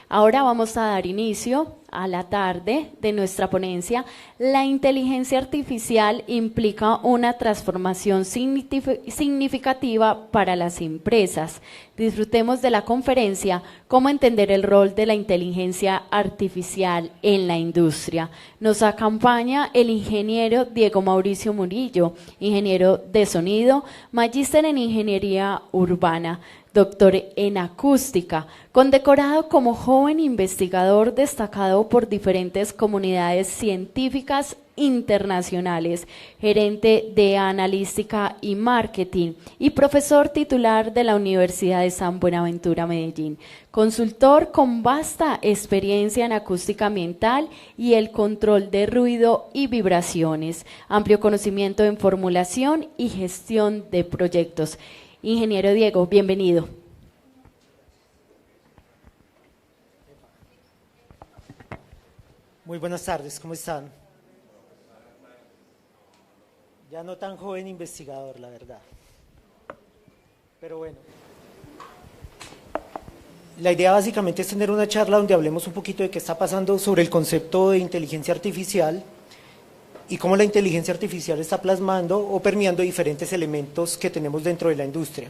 Ahora vamos a dar inicio a la tarde de nuestra ponencia. La inteligencia artificial implica una transformación significativa para las empresas. Disfrutemos de la conferencia Cómo entender el rol de la inteligencia artificial en la industria. Nos acompaña el ingeniero Diego Mauricio Murillo, ingeniero de sonido, magíster en ingeniería urbana, doctor en acústica, condecorado como joven investigador destacado por diferentes comunidades científicas internacionales, gerente de analítica y marketing y profesor titular de la Universidad de San Buenaventura, Medellín, consultor con vasta experiencia en acústica ambiental y el control de ruido y vibraciones, amplio conocimiento en formulación y gestión de proyectos. Ingeniero Diego, bienvenido. Muy buenas tardes, ¿cómo están? Ya no tan joven investigador, la verdad. Pero bueno. La idea básicamente es tener una charla donde hablemos un poquito de qué está pasando sobre el concepto de inteligencia artificial y cómo la inteligencia artificial está plasmando o permeando diferentes elementos que tenemos dentro de la industria.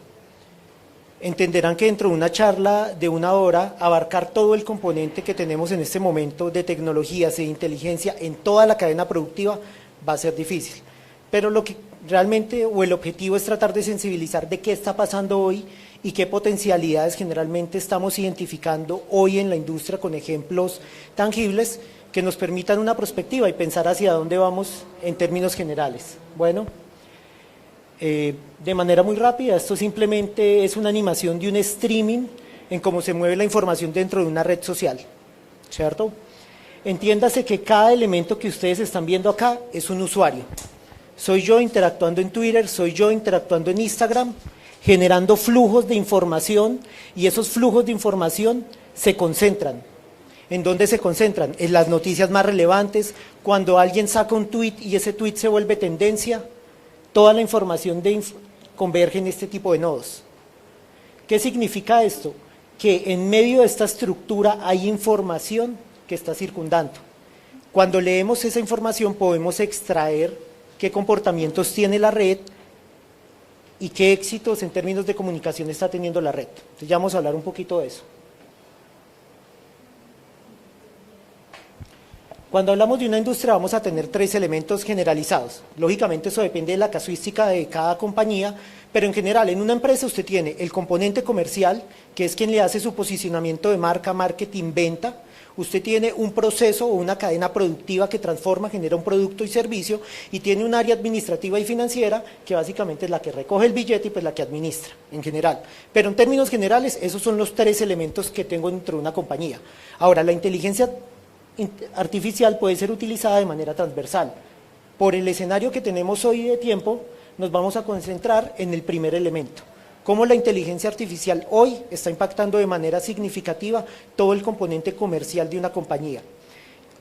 Entenderán que dentro de una charla de 1 hora, abarcar todo el componente que tenemos en este momento de tecnologías e inteligencia en toda la cadena productiva va a ser difícil. Pero lo que realmente, o el objetivo es tratar de sensibilizar de qué está pasando hoy y qué potencialidades generalmente estamos identificando hoy en la industria con ejemplos tangibles que nos permitan una perspectiva y pensar hacia dónde vamos en términos generales. Bueno, de manera muy rápida, esto simplemente es una animación de un streaming en cómo se mueve la información dentro de una red social, ¿cierto? Entiéndase que cada elemento que ustedes están viendo acá es un usuario. Soy yo interactuando en Twitter, soy yo interactuando en Instagram, generando flujos de información y esos flujos de información se concentran. ¿En dónde se concentran? En las noticias más relevantes, cuando alguien saca un tweet y ese tweet se vuelve tendencia, toda la información converge en este tipo de nodos. ¿Qué significa esto? Que en medio de esta estructura hay información que está circundando. Cuando leemos esa información podemos extraer qué comportamientos tiene la red y qué éxitos en términos de comunicación está teniendo la red. Entonces ya vamos a hablar un poquito de eso. Cuando hablamos de una industria vamos a tener 3 elementos generalizados. Lógicamente eso depende de la casuística de cada compañía, pero en general en una empresa usted tiene el componente comercial, que es quien le hace su posicionamiento de marca, marketing, venta. Usted tiene un proceso o una cadena productiva que transforma, genera un producto y servicio, y tiene un área administrativa y financiera que básicamente es la que recoge el billete y pues la que administra en general. Pero en términos generales esos son los 3 elementos que tengo dentro de una compañía. Ahora, la inteligencia artificial puede ser utilizada de manera transversal. Por el escenario que tenemos hoy de tiempo, nos vamos a concentrar en el primer elemento. Cómo la inteligencia artificial hoy está impactando de manera significativa todo el componente comercial de una compañía.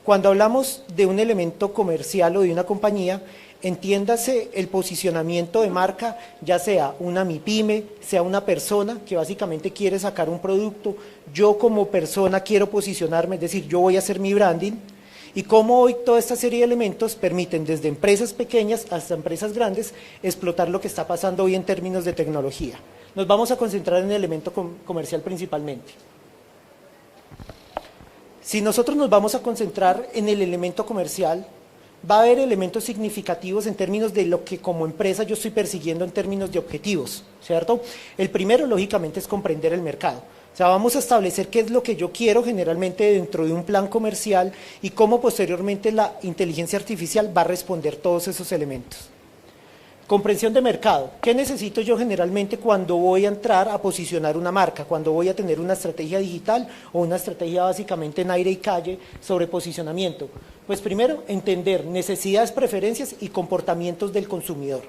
Cuando hablamos de un elemento comercial o de una compañía, entiéndase el posicionamiento de marca, ya sea una MIPYME, sea una persona que básicamente quiere sacar un producto, yo como persona quiero posicionarme, es decir, yo voy a hacer mi branding, y cómo hoy toda esta serie de elementos permiten desde empresas pequeñas hasta empresas grandes explotar lo que está pasando hoy en términos de tecnología. Nos vamos a concentrar en el elemento comercial principalmente. Si nosotros nos vamos a concentrar en el elemento comercial, va a haber elementos significativos en términos de lo que como empresa yo estoy persiguiendo en términos de objetivos, ¿cierto? El primero, lógicamente, es comprender el mercado. O sea, vamos a establecer qué es lo que yo quiero generalmente dentro de un plan comercial y cómo posteriormente la inteligencia artificial va a responder todos esos elementos. Comprensión de mercado. ¿Qué necesito yo generalmente cuando voy a entrar a posicionar una marca? Cuando voy a tener una estrategia digital o una estrategia básicamente en aire y calle sobre posicionamiento. Pues primero, entender necesidades, preferencias y comportamientos del consumidor,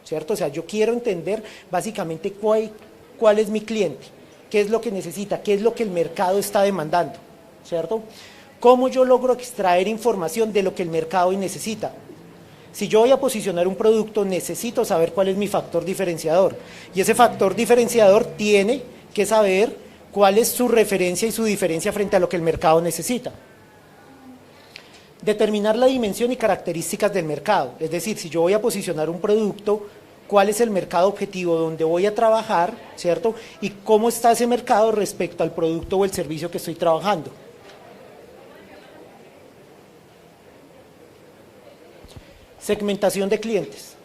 ¿cierto? O sea, yo quiero entender básicamente cuál es mi cliente, qué es lo que necesita, qué es lo que el mercado está demandando, ¿cierto? ¿Cómo yo logro extraer información de lo que el mercado hoy necesita? Si yo voy a posicionar un producto, necesito saber cuál es mi factor diferenciador. Y ese factor diferenciador tiene que saber ¿Cuál es su referencia y su diferencia frente a lo que el mercado necesita? Determinar la dimensión y características del mercado, es decir, si yo voy a posicionar un producto, cuál es el mercado objetivo donde voy a trabajar, ¿cierto? Y cómo está ese mercado respecto al producto o el servicio que estoy trabajando. Segmentación de clientes.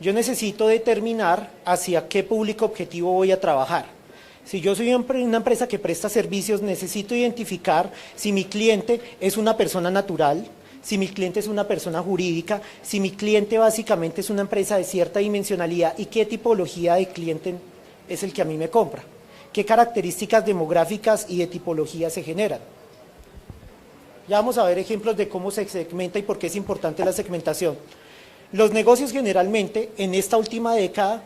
Yo necesito determinar hacia qué público objetivo voy a trabajar. Si yo soy una empresa que presta servicios, necesito identificar si mi cliente es una persona natural, si mi cliente es una persona jurídica, si mi cliente básicamente es una empresa de cierta dimensionalidad y qué tipología de cliente es el que a mí me compra, qué características demográficas y de tipología se generan. Ya vamos a ver ejemplos de cómo se segmenta y por qué es importante la segmentación. Los negocios generalmente, en esta última década,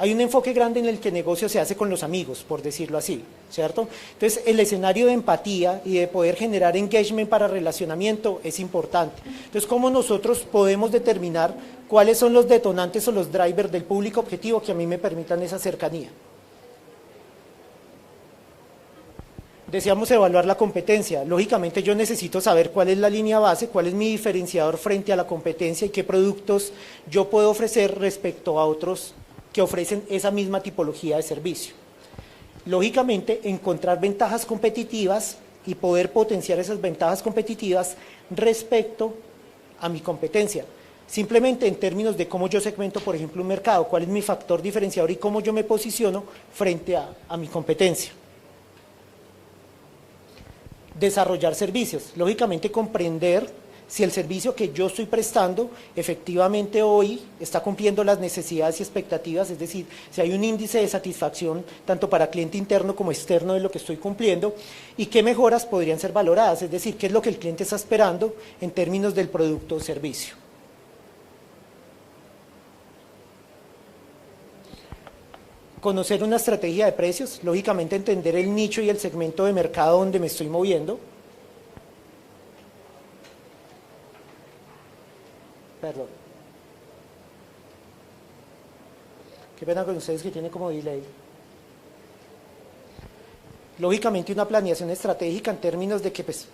hay un enfoque grande en el que el negocio se hace con los amigos, por decirlo así, ¿cierto? Entonces, el escenario de empatía y de poder generar engagement para relacionamiento es importante. Entonces, ¿cómo nosotros podemos determinar cuáles son los detonantes o los drivers del público objetivo que a mí me permitan esa cercanía? Deseamos evaluar la competencia. Lógicamente yo necesito saber cuál es la línea base, cuál es mi diferenciador frente a la competencia y qué productos yo puedo ofrecer respecto a otros que ofrecen esa misma tipología de servicio. Lógicamente, encontrar ventajas competitivas y poder potenciar esas ventajas competitivas respecto a mi competencia. Simplemente en términos de cómo yo segmento, por ejemplo, un mercado, cuál es mi factor diferenciador y cómo yo me posiciono frente a mi competencia. Desarrollar servicios, lógicamente comprender si el servicio que yo estoy prestando efectivamente hoy está cumpliendo las necesidades y expectativas, es decir, si hay un índice de satisfacción tanto para cliente interno como externo de lo que estoy cumpliendo y qué mejoras podrían ser valoradas, es decir, qué es lo que el cliente está esperando en términos del producto o servicio. Conocer una estrategia de precios, lógicamente entender el nicho y el segmento de mercado donde me estoy moviendo. Perdón. Qué pena con ustedes que tiene como delay. Lógicamente una planeación estratégica en términos de que pues,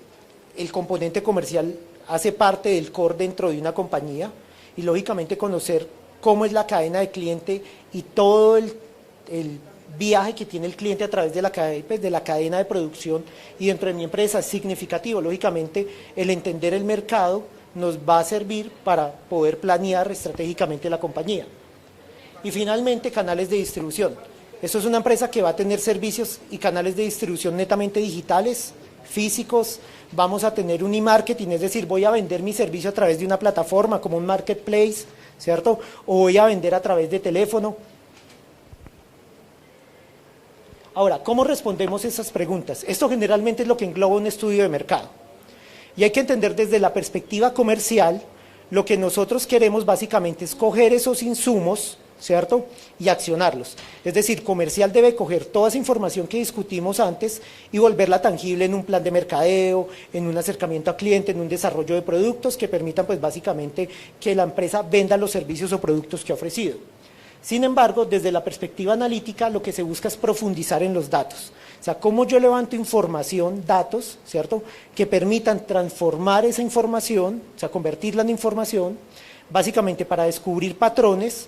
el componente comercial hace parte del core dentro de una compañía y lógicamente conocer cómo es la cadena de cliente y todo el viaje que tiene el cliente a través de la cadena de producción y dentro de mi empresa es significativo. Lógicamente, el entender el mercado nos va a servir para poder planear estratégicamente la compañía. Y finalmente, canales de distribución. Esto es una empresa que va a tener servicios y canales de distribución netamente digitales, físicos. Vamos a tener un e-marketing, es decir, voy a vender mi servicio a través de una plataforma como un marketplace, ¿cierto? O voy a vender a través de teléfono. Ahora, ¿cómo respondemos esas preguntas? Esto generalmente es lo que engloba un estudio de mercado. Y hay que entender desde la perspectiva comercial, lo que nosotros queremos básicamente es coger esos insumos, ¿cierto? Y accionarlos. Es decir, comercial debe coger toda esa información que discutimos antes y volverla tangible en un plan de mercadeo, en un acercamiento al cliente, en un desarrollo de productos que permitan pues básicamente que la empresa venda los servicios o productos que ha ofrecido. Sin embargo, desde la perspectiva analítica, lo que se busca es profundizar en los datos. O sea, cómo yo levanto información, datos, ¿cierto?, que permitan transformar esa información, o sea, convertirla en información, básicamente para descubrir patrones,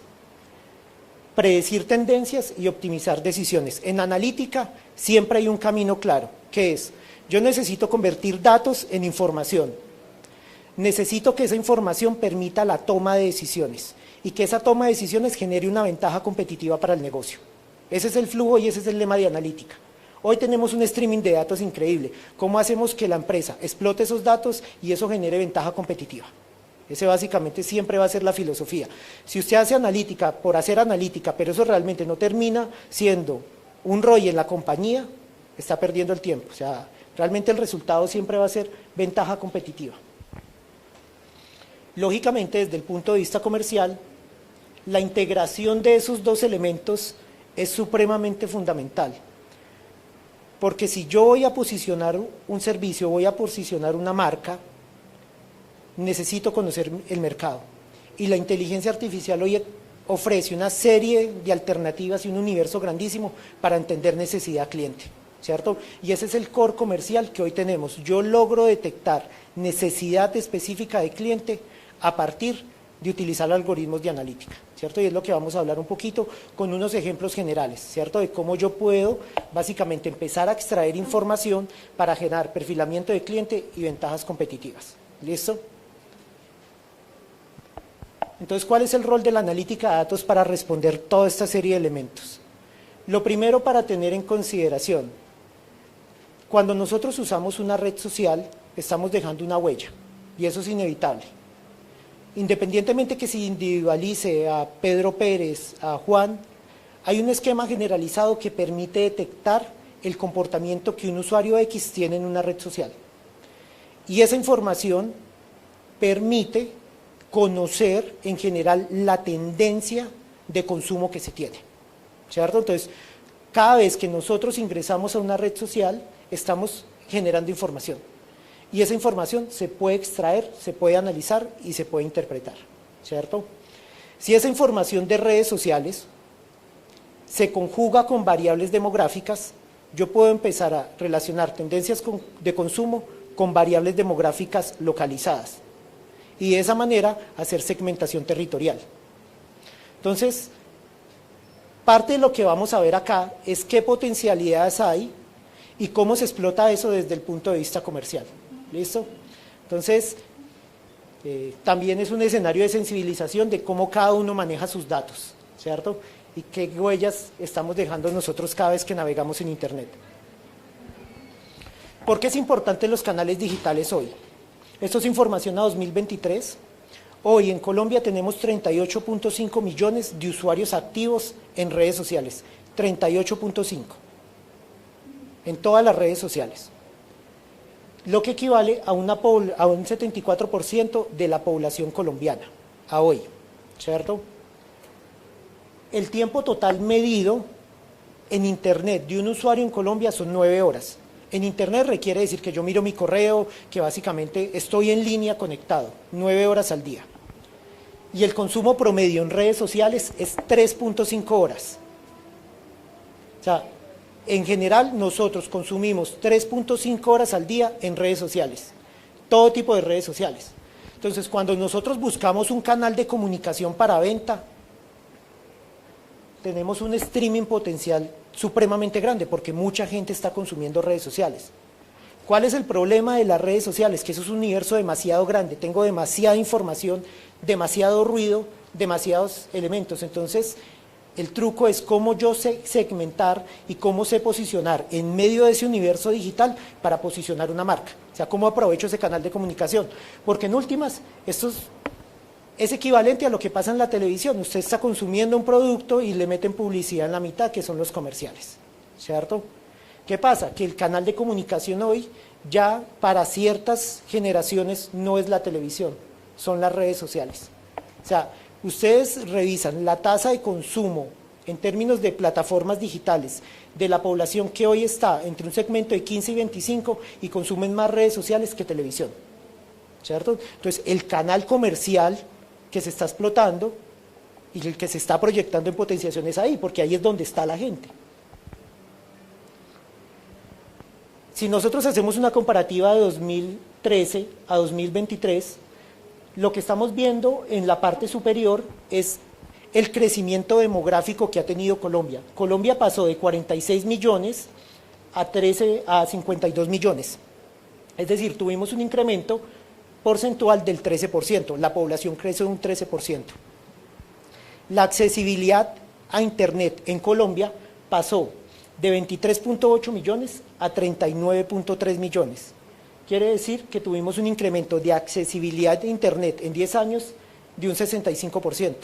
predecir tendencias y optimizar decisiones. En analítica siempre hay un camino claro, que es, yo necesito convertir datos en información. Necesito que esa información permita la toma de decisiones y que esa toma de decisiones genere una ventaja competitiva para el negocio. Ese es el flujo y ese es el lema de analítica. Hoy tenemos un streaming de datos increíble. ¿Cómo hacemos que la empresa explote esos datos y eso genere ventaja competitiva? Ese básicamente siempre va a ser la filosofía. Si usted hace analítica por hacer analítica, pero eso realmente no termina siendo un ROI en la compañía, está perdiendo el tiempo. O sea, realmente el resultado siempre va a ser ventaja competitiva. Lógicamente, desde el punto de vista comercial, la integración de esos dos elementos es supremamente fundamental. Porque si yo voy a posicionar un servicio, voy a posicionar una marca, necesito conocer el mercado. Y la inteligencia artificial hoy ofrece una serie de alternativas y un universo grandísimo para entender necesidad cliente, ¿cierto? Y ese es el core comercial que hoy tenemos. Yo logro detectar necesidad específica de cliente a partir de utilizar algoritmos de analítica, ¿cierto? Y es lo que vamos a hablar un poquito con unos ejemplos generales, ¿cierto? De cómo yo puedo básicamente empezar a extraer información para generar perfilamiento de cliente y ventajas competitivas. ¿Listo? Entonces, ¿cuál es el rol de la analítica de datos para responder toda esta serie de elementos? Lo primero para tener en consideración, cuando nosotros usamos una red social, estamos dejando una huella, y eso es inevitable. Independientemente que se individualice a Pedro Pérez, a Juan, hay un esquema generalizado que permite detectar el comportamiento que un usuario X tiene en una red social. Y esa información permite conocer en general la tendencia de consumo que se tiene, ¿cierto? Entonces, cada vez que nosotros ingresamos a una red social, estamos generando información. Y esa información se puede extraer, se puede analizar y se puede interpretar, ¿cierto? Si esa información de redes sociales se conjuga con variables demográficas, yo puedo empezar a relacionar tendencias de consumo con variables demográficas localizadas y de esa manera hacer segmentación territorial. Entonces, parte de lo que vamos a ver acá es qué potencialidades hay y cómo se explota eso desde el punto de vista comercial. ¿Listo? Entonces, también es un escenario de sensibilización de cómo cada uno maneja sus datos, ¿cierto? Y qué huellas estamos dejando nosotros cada vez que navegamos en Internet. ¿Por qué es importante los canales digitales hoy? Esto es información a 2023. Hoy en Colombia tenemos 38.5 millones de usuarios activos en redes sociales. 38.5 en todas las redes sociales. Lo que equivale a un 74% de la población colombiana, a hoy, ¿cierto? El tiempo total medido en Internet de un usuario en Colombia son 9 horas. En Internet requiere decir que yo miro mi correo, que básicamente estoy en línea conectado, 9 horas al día. Y el consumo promedio en redes sociales es 3.5 horas. O sea, en general nosotros consumimos 3.5 horas al día en redes sociales, todo tipo de redes sociales. Entonces, cuando nosotros buscamos un canal de comunicación para venta, tenemos un streaming potencial supremamente grande porque mucha gente está consumiendo redes sociales. ¿Cuál es el problema de las redes sociales? Que eso es un universo demasiado grande, tengo demasiada información, demasiado ruido, demasiados elementos. Entonces, el truco es cómo yo sé segmentar y cómo sé posicionar en medio de ese universo digital para posicionar una marca. O sea, cómo aprovecho ese canal de comunicación. Porque en últimas, esto es equivalente a lo que pasa en la televisión. Usted está consumiendo un producto y le meten publicidad en la mitad, que son los comerciales, ¿cierto? ¿Qué pasa? Que el canal de comunicación hoy ya para ciertas generaciones no es la televisión, son las redes sociales. O sea, ustedes revisan la tasa de consumo en términos de plataformas digitales de la población que hoy está entre un segmento de 15 y 25 y consumen más redes sociales que televisión, ¿cierto? Entonces, el canal comercial que se está explotando y el que se está proyectando en potenciación es ahí, porque ahí es donde está la gente. Si nosotros hacemos una comparativa de 2013 a 2023, lo que estamos viendo en la parte superior es el crecimiento demográfico que ha tenido Colombia. Colombia pasó de 46 millones a 52 millones. Es decir, tuvimos un incremento porcentual del 13%, la población creció un 13%. La accesibilidad a Internet en Colombia pasó de 23.8 millones a 39.3 millones. Quiere decir que tuvimos un incremento de accesibilidad de Internet en 10 años de un 65%.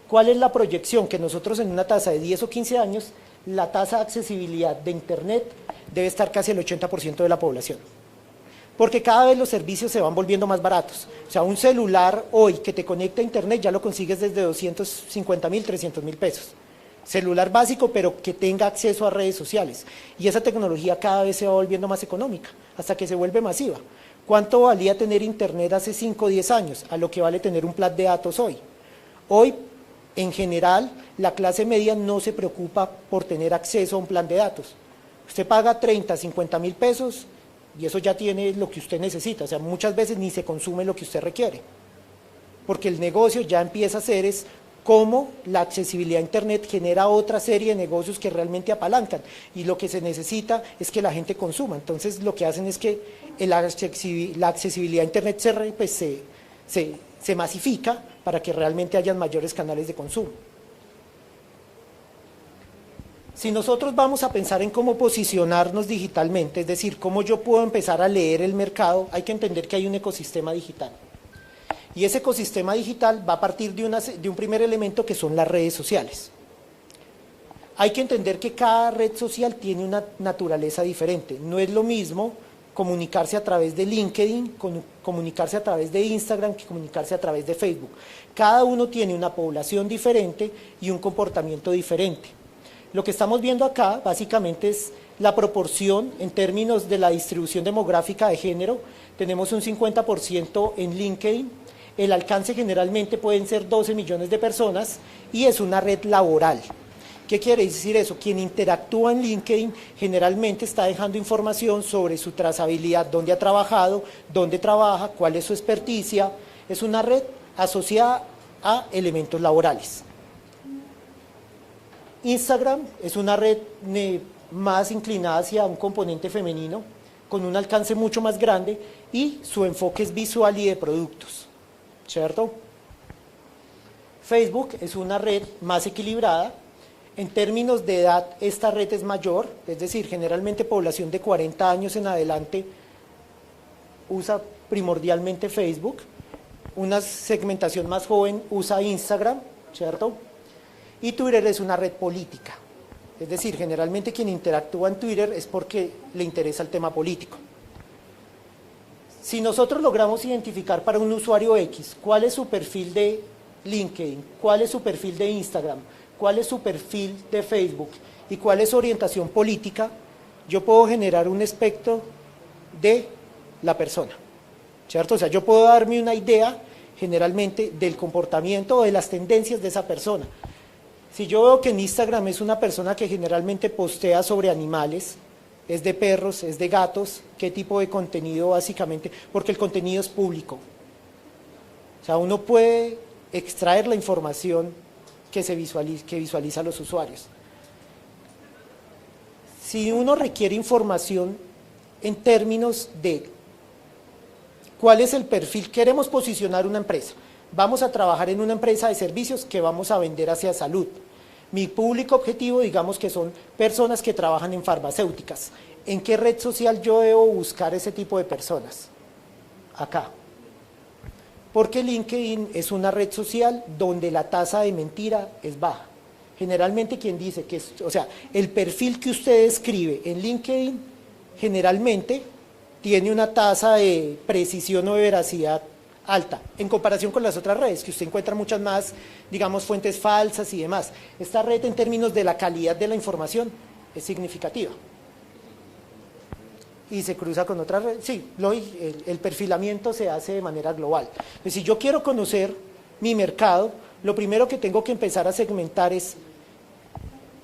¿Cuál es la proyección? Que nosotros en una tasa de 10 o 15 años, la tasa de accesibilidad de Internet debe estar casi el 80% de la población. Porque cada vez los servicios se van volviendo más baratos. O sea, un celular hoy que te conecta a Internet ya lo consigues desde 250.000, 300.000 pesos. Celular básico, pero que tenga acceso a redes sociales. Y esa tecnología cada vez se va volviendo más económica, hasta que se vuelve masiva. ¿Cuánto valía tener Internet hace 5 o 10 años? A lo que vale tener un plan de datos hoy. Hoy, En general, la clase media no se preocupa por tener acceso a un plan de datos. Usted paga 30, 50 mil pesos y eso ya tiene lo que usted necesita. O sea, muchas veces ni se consume lo que usted requiere. Porque el negocio ya empieza a ser es cómo la accesibilidad a Internet genera otra serie de negocios que realmente apalancan. Y lo que se necesita es que la gente consuma. Entonces, lo que hacen es que la accesibilidad a Internet se masifica para que realmente hayan mayores canales de consumo. Si nosotros vamos a pensar en cómo posicionarnos digitalmente, es decir, cómo yo puedo empezar a leer el mercado, hay que entender que hay un ecosistema digital. Y ese ecosistema digital va a partir de un primer elemento que son las redes sociales. Hay que entender que cada red social tiene una naturaleza diferente. No es lo mismo comunicarse a través de LinkedIn, comunicarse a través de Instagram, que comunicarse a través de Facebook. Cada uno tiene una población diferente y un comportamiento diferente. Lo que estamos viendo acá básicamente es la proporción en términos de la distribución demográfica de género. Tenemos un 50% en LinkedIn, el alcance generalmente pueden ser 12 millones de personas y es una red laboral. ¿Qué quiere decir eso? Quien interactúa en LinkedIn generalmente está dejando información sobre su trazabilidad, dónde ha trabajado, dónde trabaja, cuál es su experticia. Es una red asociada a elementos laborales. Instagram es una red más inclinada hacia un componente femenino, con un alcance mucho más grande y su enfoque es visual y de productos, ¿cierto? Facebook es una red más equilibrada. En términos de edad, esta red es mayor, es decir, generalmente población de 40 años en adelante usa primordialmente Facebook. Una segmentación más joven usa Instagram, ¿cierto? Y Twitter es una red política, es decir, generalmente quien interactúa en Twitter es porque le interesa el tema político. Si nosotros logramos identificar para un usuario X cuál es su perfil de LinkedIn, cuál es su perfil de Instagram, cuál es su perfil de Facebook y cuál es su orientación política, yo puedo generar un espectro de la persona, ¿cierto? O sea, yo puedo darme una idea generalmente del comportamiento o de las tendencias de esa persona. Si yo veo que en Instagram es una persona que generalmente postea sobre animales, es de perros, es de gatos, ¿qué tipo de contenido básicamente? Porque el contenido es público. O sea, uno puede extraer la información que visualiza a los usuarios. Si uno requiere información en términos de cuál es el perfil, queremos posicionar una empresa, vamos a trabajar en una empresa de servicios que vamos a vender hacia salud. Mi público objetivo, digamos que son personas que trabajan en farmacéuticas. ¿En qué red social yo debo buscar ese tipo de personas? Acá. Porque LinkedIn es una red social donde la tasa de mentira es baja. Generalmente quien dice que, o sea, el perfil que usted escribe en LinkedIn generalmente tiene una tasa de precisión o de veracidad alta, en comparación con las otras redes, que usted encuentra muchas más, digamos, fuentes falsas y demás. Esta red en términos de la calidad de la información es significativa. Y se cruza con otras redes, sí, el perfilamiento se hace de manera global. Entonces, si yo quiero conocer mi mercado, lo primero que tengo que empezar a segmentar es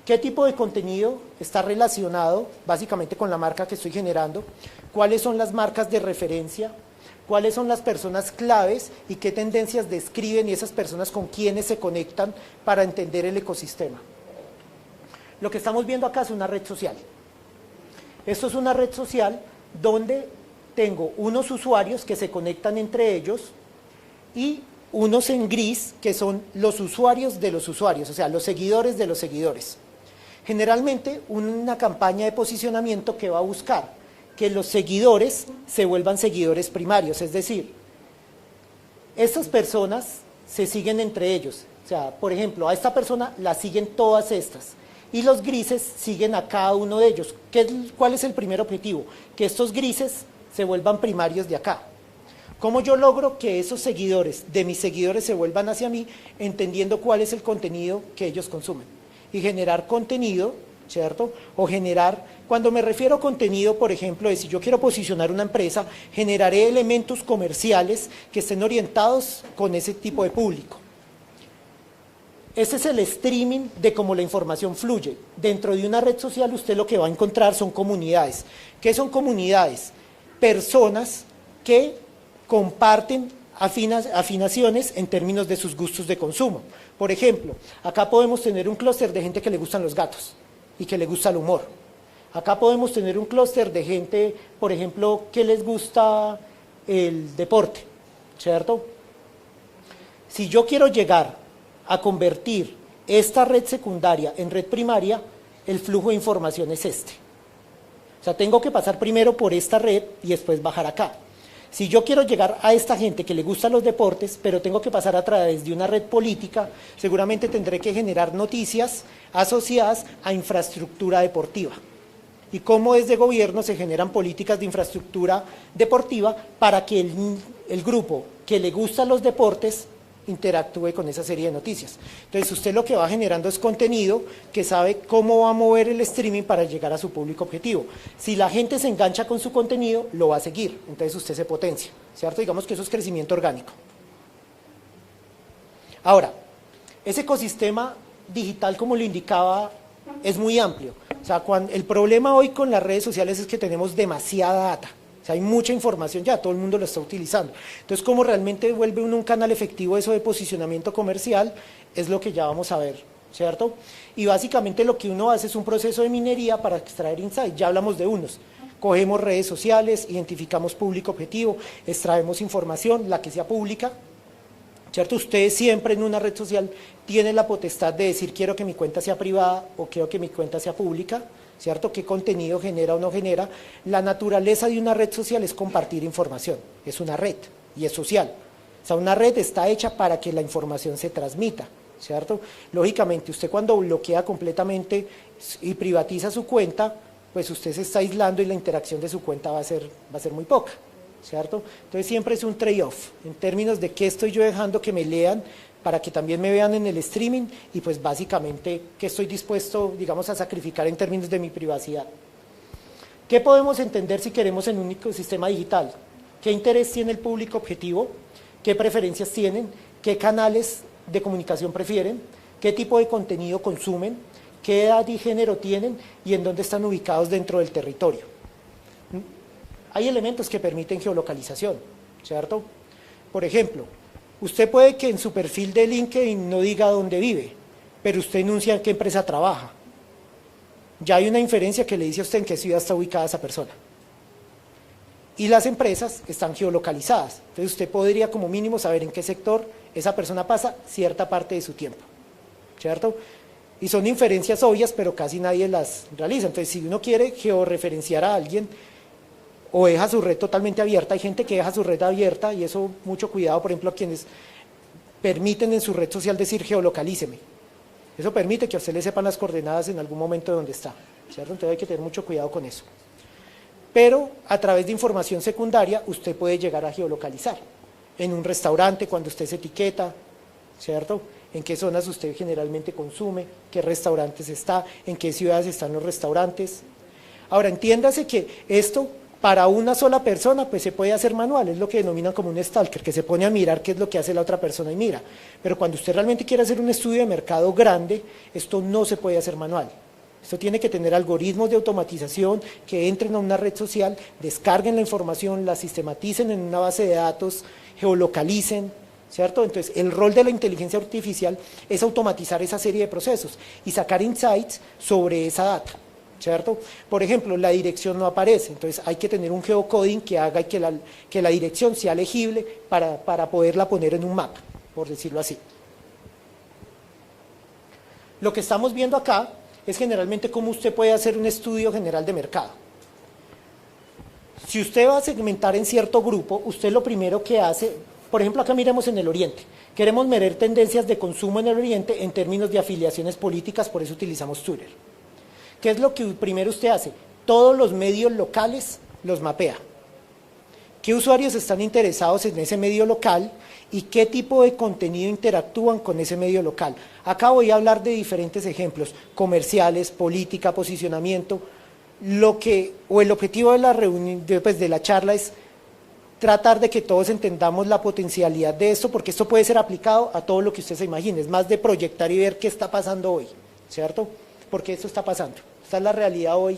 qué tipo de contenido está relacionado básicamente con la marca que estoy generando, cuáles son las marcas de referencia, cuáles son las personas claves y qué tendencias describen y esas personas con quienes se conectan para entender el ecosistema. Lo que estamos viendo acá es una red social. Esto es una red social donde tengo unos usuarios que se conectan entre ellos y unos en gris que son los usuarios de los usuarios, o sea, los seguidores de los seguidores. Generalmente una campaña de posicionamiento que va a buscar que los seguidores se vuelvan seguidores primarios, es decir, estas personas se siguen entre ellos, o sea, por ejemplo, a esta persona la siguen todas estas, y los grises siguen a cada uno de ellos. ¿Cuál es el primer objetivo? Que estos grises se vuelvan primarios de acá. ¿Cómo yo logro que esos seguidores de mis seguidores se vuelvan hacia mí, entendiendo cuál es el contenido que ellos consumen? Y generar contenido, ¿cierto? O generar, cuando me refiero a contenido, por ejemplo, de si yo quiero posicionar una empresa, generaré elementos comerciales que estén orientados con ese tipo de público. Ese es el streaming de cómo la información fluye. Dentro de una red social usted lo que va a encontrar son comunidades. ¿Qué son comunidades? Personas que comparten afinaciones en términos de sus gustos de consumo. Por ejemplo, acá podemos tener un clúster de gente que le gustan los gatos y que le gusta el humor. Acá podemos tener un clúster de gente, por ejemplo, que les gusta el deporte, ¿cierto? Si yo quiero llegar a convertir esta red secundaria en red primaria, el flujo de información es este. O sea, tengo que pasar primero por esta red y después bajar acá. Si yo quiero llegar a esta gente que le gustan los deportes, pero tengo que pasar a través de una red política, seguramente tendré que generar noticias asociadas a infraestructura deportiva. Y cómo desde gobierno se generan políticas de infraestructura deportiva para que el grupo que le gustan los deportes interactúe con esa serie de noticias. Entonces usted lo que va generando es contenido que sabe cómo va a mover el streaming para llegar a su público objetivo. Si la gente se engancha con su contenido, lo va a seguir, entonces usted se potencia, ¿cierto? Digamos que eso es crecimiento orgánico. Ahora, ese ecosistema digital, como lo indicaba, es muy amplio. O sea, el problema hoy con las redes sociales es que tenemos demasiada data. O sea, hay mucha información ya, todo el mundo lo está utilizando. Entonces, ¿cómo realmente vuelve uno un canal efectivo eso de posicionamiento comercial? Es lo que ya vamos a ver, ¿cierto? Y básicamente lo que uno hace es un proceso de minería para extraer insights. Ya hablamos de unos. Cogemos redes sociales, identificamos público objetivo, extraemos información, la que sea pública, ¿cierto? Ustedes siempre en una red social tienen la potestad de decir quiero que mi cuenta sea privada o quiero que mi cuenta sea pública, ¿cierto? ¿Qué contenido genera o no genera? La naturaleza de una red social es compartir información, es una red y es social. O sea, una red está hecha para que la información se transmita, ¿cierto? Lógicamente, usted cuando bloquea completamente y privatiza su cuenta, pues usted se está aislando y la interacción de su cuenta va a ser muy poca, ¿cierto? Entonces siempre es un trade-off en términos de qué estoy yo dejando que me lean para que también me vean en el streaming y pues básicamente qué estoy dispuesto, digamos, a sacrificar en términos de mi privacidad. ¿Qué podemos entender si queremos en un ecosistema digital? ¿Qué interés tiene el público objetivo? ¿Qué preferencias tienen? ¿Qué canales de comunicación prefieren? ¿Qué tipo de contenido consumen? ¿Qué edad y género tienen? ¿Y en dónde están ubicados dentro del territorio? Hay elementos que permiten geolocalización, ¿cierto? Por ejemplo, usted puede que en su perfil de LinkedIn no diga dónde vive, pero usted enuncia en qué empresa trabaja. Ya hay una inferencia que le dice a usted en qué ciudad está ubicada esa persona. Y las empresas están geolocalizadas, entonces usted podría como mínimo saber en qué sector esa persona pasa cierta parte de su tiempo, ¿cierto? Y son inferencias obvias, pero casi nadie las realiza. Entonces, si uno quiere georreferenciar a alguien, o deja su red totalmente abierta, hay gente que deja su red abierta y eso mucho cuidado, por ejemplo, a quienes permiten en su red social decir geolocalíceme. Eso permite que a usted le sepan las coordenadas en algún momento de donde está, ¿cierto? Entonces hay que tener mucho cuidado con eso. Pero a través de información secundaria usted puede llegar a geolocalizar. En un restaurante, cuando usted se etiqueta, ¿cierto? En qué zonas usted generalmente consume, qué restaurantes está, en qué ciudades están los restaurantes. Ahora, entiéndase que esto para una sola persona pues se puede hacer manual, es lo que denominan como un stalker, que se pone a mirar qué es lo que hace la otra persona y mira. Pero cuando usted realmente quiere hacer un estudio de mercado grande, esto no se puede hacer manual. Esto tiene que tener algoritmos de automatización que entren a una red social, descarguen la información, la sistematicen en una base de datos, geolocalicen, ¿cierto? Entonces, el rol de la inteligencia artificial es automatizar esa serie de procesos y sacar insights sobre esa data, ¿cierto? Por ejemplo, la dirección no aparece, entonces hay que tener un geocoding que haga que la dirección sea legible para poderla poner en un mapa, por decirlo así. Lo que estamos viendo acá es generalmente cómo usted puede hacer un estudio general de mercado. Si usted va a segmentar en cierto grupo, usted lo primero que hace, por ejemplo, acá miremos en el Oriente. Queremos medir tendencias de consumo en el Oriente en términos de afiliaciones políticas, por eso utilizamos Twitter. ¿Qué es lo que primero usted hace? Todos los medios locales los mapea. ¿Qué usuarios están interesados en ese medio local y qué tipo de contenido interactúan con ese medio local? Acá voy a hablar de diferentes ejemplos, comerciales, política, posicionamiento. El objetivo de la reunión, de la charla es tratar de que todos entendamos la potencialidad de esto, porque esto puede ser aplicado a todo lo que usted se imagine, es más de proyectar y ver qué está pasando hoy, ¿cierto? Porque esto está pasando, esta es la realidad hoy,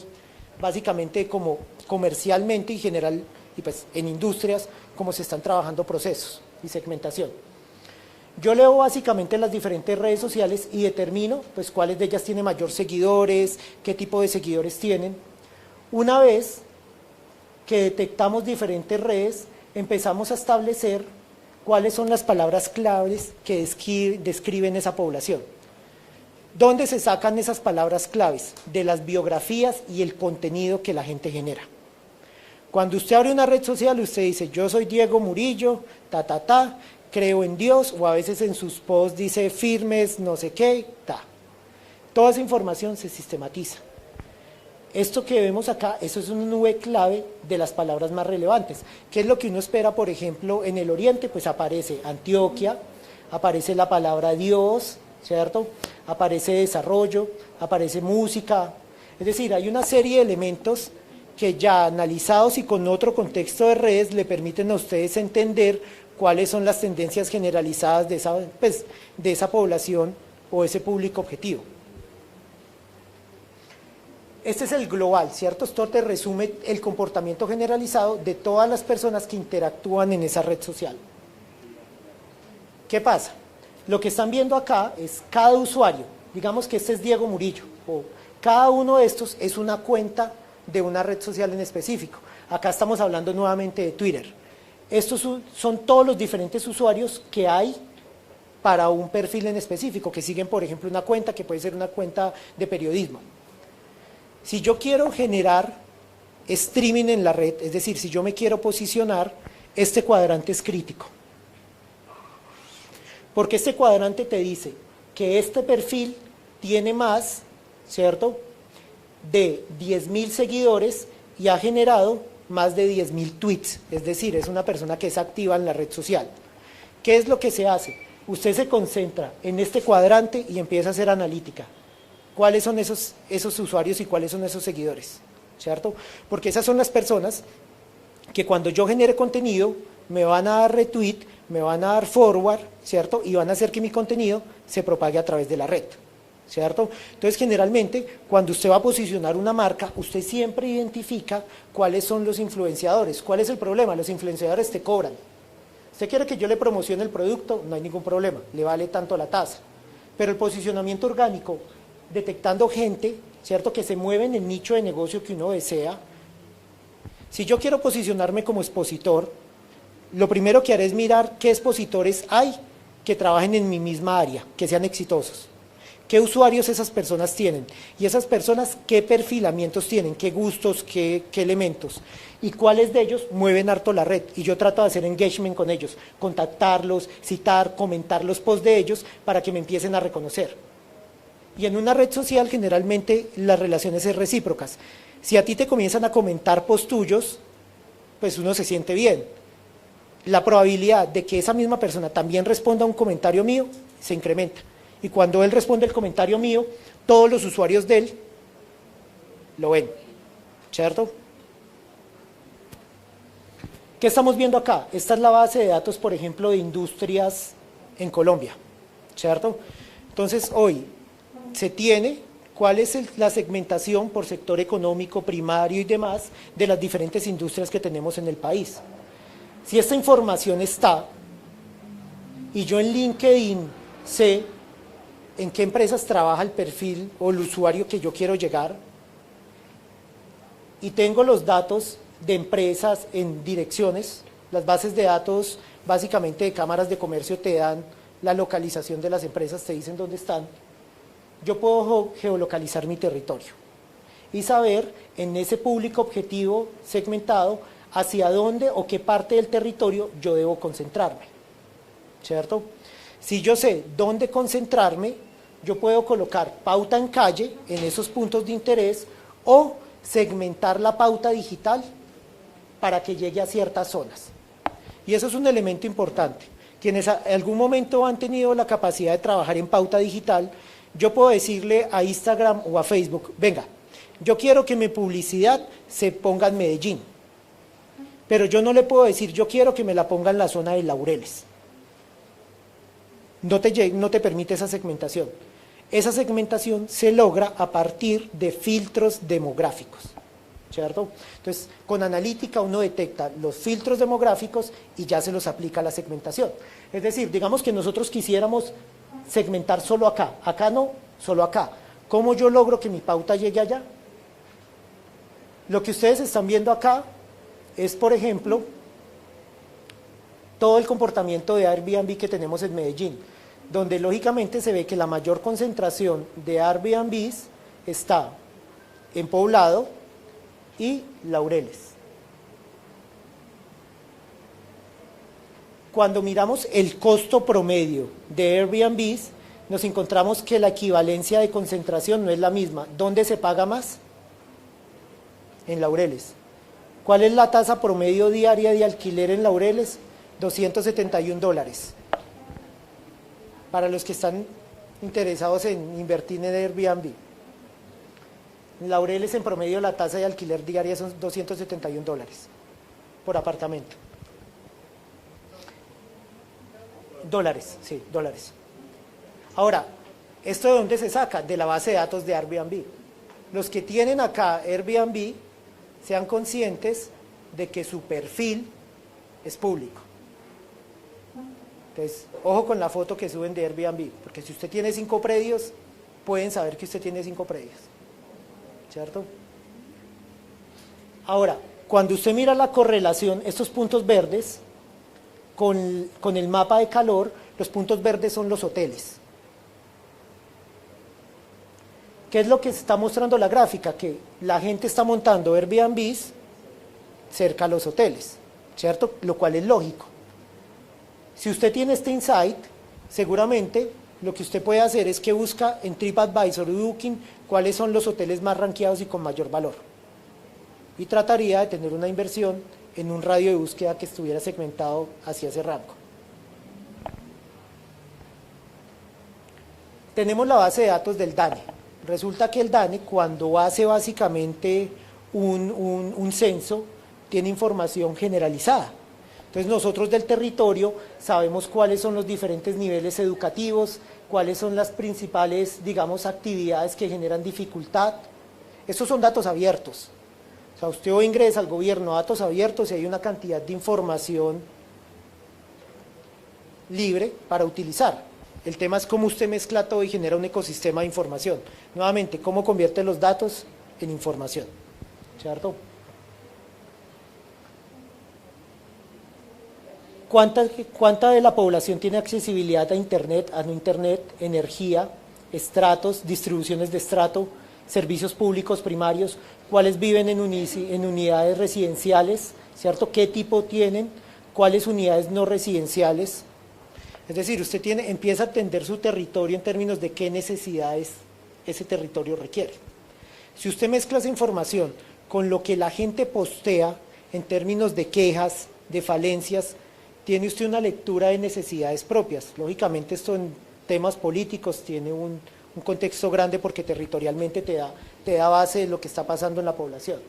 básicamente como comercialmente y general, y pues en industrias, como se están trabajando procesos y segmentación. Yo leo básicamente las diferentes redes sociales y determino pues cuáles de ellas tienen mayor seguidores, qué tipo de seguidores tienen. Una vez que detectamos diferentes redes, empezamos a establecer cuáles son las palabras claves que describen esa población. ¿Dónde se sacan esas palabras claves? De las biografías y el contenido que la gente genera. Cuando usted abre una red social, usted dice, yo soy Diego Murillo, creo en Dios, o a veces en sus posts dice firmes, no sé qué, Toda esa información se sistematiza. Esto que vemos acá, eso es una nube clave de las palabras más relevantes. ¿Qué es lo que uno espera, por ejemplo, en el Oriente? Pues aparece Antioquia, aparece la palabra Dios, ¿cierto? Aparece desarrollo, aparece música. Es decir, hay una serie de elementos que ya analizados y con otro contexto de redes le permiten a ustedes entender cuáles son las tendencias generalizadas de esa población o ese público objetivo. Este es el global, ¿cierto? Esto te resume el comportamiento generalizado de todas las personas que interactúan en esa red social. ¿Qué pasa? Lo que están viendo acá es cada usuario, digamos que este es Diego Murillo, o cada uno de estos es una cuenta de una red social en específico. Acá estamos hablando nuevamente de Twitter. Estos son todos los diferentes usuarios que hay para un perfil en específico, que siguen, por ejemplo, una cuenta que puede ser una cuenta de periodismo. Si yo quiero generar streaming en la red, es decir, si yo me quiero posicionar, este cuadrante es crítico. Porque este cuadrante te dice que este perfil tiene más, ¿cierto?, de 10.000 seguidores y ha generado más de 10.000 tweets, es decir, es una persona que es activa en la red social. ¿Qué es lo que se hace? Usted se concentra en este cuadrante y empieza a hacer analítica. ¿Cuáles son esos usuarios y cuáles son esos seguidores? ¿Cierto? Porque esas son las personas que cuando yo genere contenido me van a dar retweet, me van a dar forward, ¿cierto? Y van a hacer que mi contenido se propague a través de la red, ¿cierto? Entonces, generalmente, cuando usted va a posicionar una marca, usted siempre identifica cuáles son los influenciadores. ¿Cuál es el problema? Los influenciadores te cobran. Usted quiere que yo le promocione el producto, no hay ningún problema, le vale tanto la tasa. Pero el posicionamiento orgánico, detectando gente, ¿cierto?, que se mueve en el nicho de negocio que uno desea. Si yo quiero posicionarme como expositor, lo primero que haré es mirar qué expositores hay que trabajen en mi misma área, que sean exitosos. ¿Qué usuarios esas personas tienen? Y esas personas, ¿qué perfilamientos tienen? ¿Qué gustos? ¿Qué elementos? Y cuáles de ellos mueven harto la red. Y yo trato de hacer engagement con ellos, contactarlos, citar, comentar los posts de ellos para que me empiecen a reconocer. Y en una red social generalmente las relaciones es recíprocas. Si a ti te comienzan a comentar posts tuyos, pues uno se siente bien. La probabilidad de que esa misma persona también responda a un comentario mío se incrementa. Y cuando él responde el comentario mío, todos los usuarios de él lo ven, ¿cierto? ¿Qué estamos viendo acá? Esta es la base de datos, por ejemplo, de industrias en Colombia, ¿cierto? Entonces, hoy se tiene cuál es la segmentación por sector económico, primario y demás de las diferentes industrias que tenemos en el país. Si esta información está, y yo en LinkedIn sé en qué empresas trabaja el perfil o el usuario que yo quiero llegar, y tengo los datos de empresas en direcciones, las bases de datos básicamente de cámaras de comercio te dan la localización de las empresas, te dicen dónde están, yo puedo geolocalizar mi territorio y saber en ese público objetivo segmentado hacia dónde o qué parte del territorio yo debo concentrarme, ¿cierto? Si yo sé dónde concentrarme, yo puedo colocar pauta en calle en esos puntos de interés o segmentar la pauta digital para que llegue a ciertas zonas. Y eso es un elemento importante. Quienes en algún momento han tenido la capacidad de trabajar en pauta digital, yo puedo decirle a Instagram o a Facebook, venga, yo quiero que mi publicidad se ponga en Medellín. pero yo no le puedo decir, yo quiero que me la ponga en la zona de Laureles. No te permite esa segmentación. Esa segmentación se logra a partir de filtros demográficos, ¿cierto? Entonces, con analítica uno detecta los filtros demográficos y ya se los aplica a la segmentación. Es decir, digamos que nosotros quisiéramos segmentar solo acá no, solo acá. ¿Cómo yo logro que mi pauta llegue allá? Lo que ustedes están viendo acá es, por ejemplo, todo el comportamiento de Airbnb que tenemos en Medellín, donde lógicamente se ve que la mayor concentración de Airbnbs está en Poblado y Laureles. Cuando miramos el costo promedio de Airbnbs, nos encontramos que la equivalencia de concentración no es la misma. ¿Dónde se paga más? En Laureles. ¿Cuál es la tasa promedio diaria de alquiler en Laureles? $271. Para los que están interesados en invertir en Airbnb. En Laureles en promedio la tasa de alquiler diaria son $271 por apartamento. Dólares, sí, dólares. Ahora, ¿esto de dónde se saca? De la base de datos de Airbnb. Los que tienen acá Airbnb sean conscientes de que su perfil es público. Entonces, ojo con la foto que suben de Airbnb, porque si usted tiene 5 predios, pueden saber que usted tiene 5 predios, ¿cierto? Ahora, cuando usted mira la correlación, estos puntos verdes, con el mapa de calor, los puntos verdes son los hoteles. ¿Qué es lo que está mostrando la gráfica? Que la gente está montando Airbnbs cerca a los hoteles, ¿cierto? Lo cual es lógico. Si usted tiene este insight, seguramente lo que usted puede hacer es que busca en TripAdvisor o Booking cuáles son los hoteles más rankeados y con mayor valor. Y trataría de tener una inversión en un radio de búsqueda que estuviera segmentado hacia ese rango. Tenemos la base de datos del DANE. Resulta que el DANE, cuando hace básicamente un censo, tiene información generalizada. Entonces nosotros del territorio sabemos cuáles son los diferentes niveles educativos, cuáles son las principales, digamos, actividades que generan dificultad. Estos son datos abiertos. O sea, usted hoy ingresa al gobierno a datos abiertos y hay una cantidad de información libre para utilizar. El tema es cómo usted mezcla todo y genera un ecosistema de información. Nuevamente, cómo convierte los datos en información, ¿cierto? ¿Cuánta de la población tiene accesibilidad a Internet, a no Internet, energía, estratos, distribuciones de estrato, servicios públicos primarios? ¿Cuáles viven en unidades residenciales? ¿Cierto? ¿Qué tipo tienen? ¿Cuáles unidades no residenciales? Es decir, usted empieza a atender su territorio en términos de qué necesidades ese territorio requiere. Si usted mezcla esa información con lo que la gente postea en términos de quejas, de falencias, tiene usted una lectura de necesidades propias. Lógicamente esto en temas políticos tiene un contexto grande porque territorialmente te da base de lo que está pasando en la población.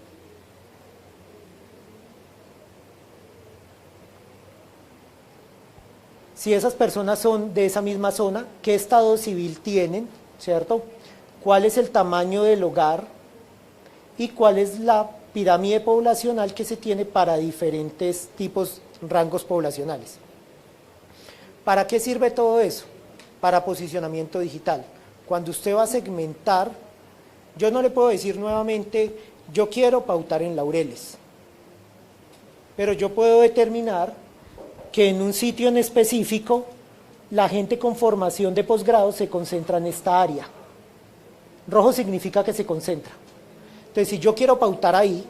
Si esas personas son de esa misma zona, ¿qué estado civil tienen? ¿Cierto? ¿Cuál es el tamaño del hogar? ¿Y cuál es la pirámide poblacional que se tiene para diferentes tipos, rangos poblacionales? ¿Para qué sirve todo eso? Para posicionamiento digital. Cuando usted va a segmentar, yo no le puedo decir nuevamente, yo quiero pautar en Laureles, pero yo puedo determinar que en un sitio en específico la gente con formación de posgrado se concentra en esta área. Rojo significa que se concentra. Entonces, si yo quiero pautar ahí,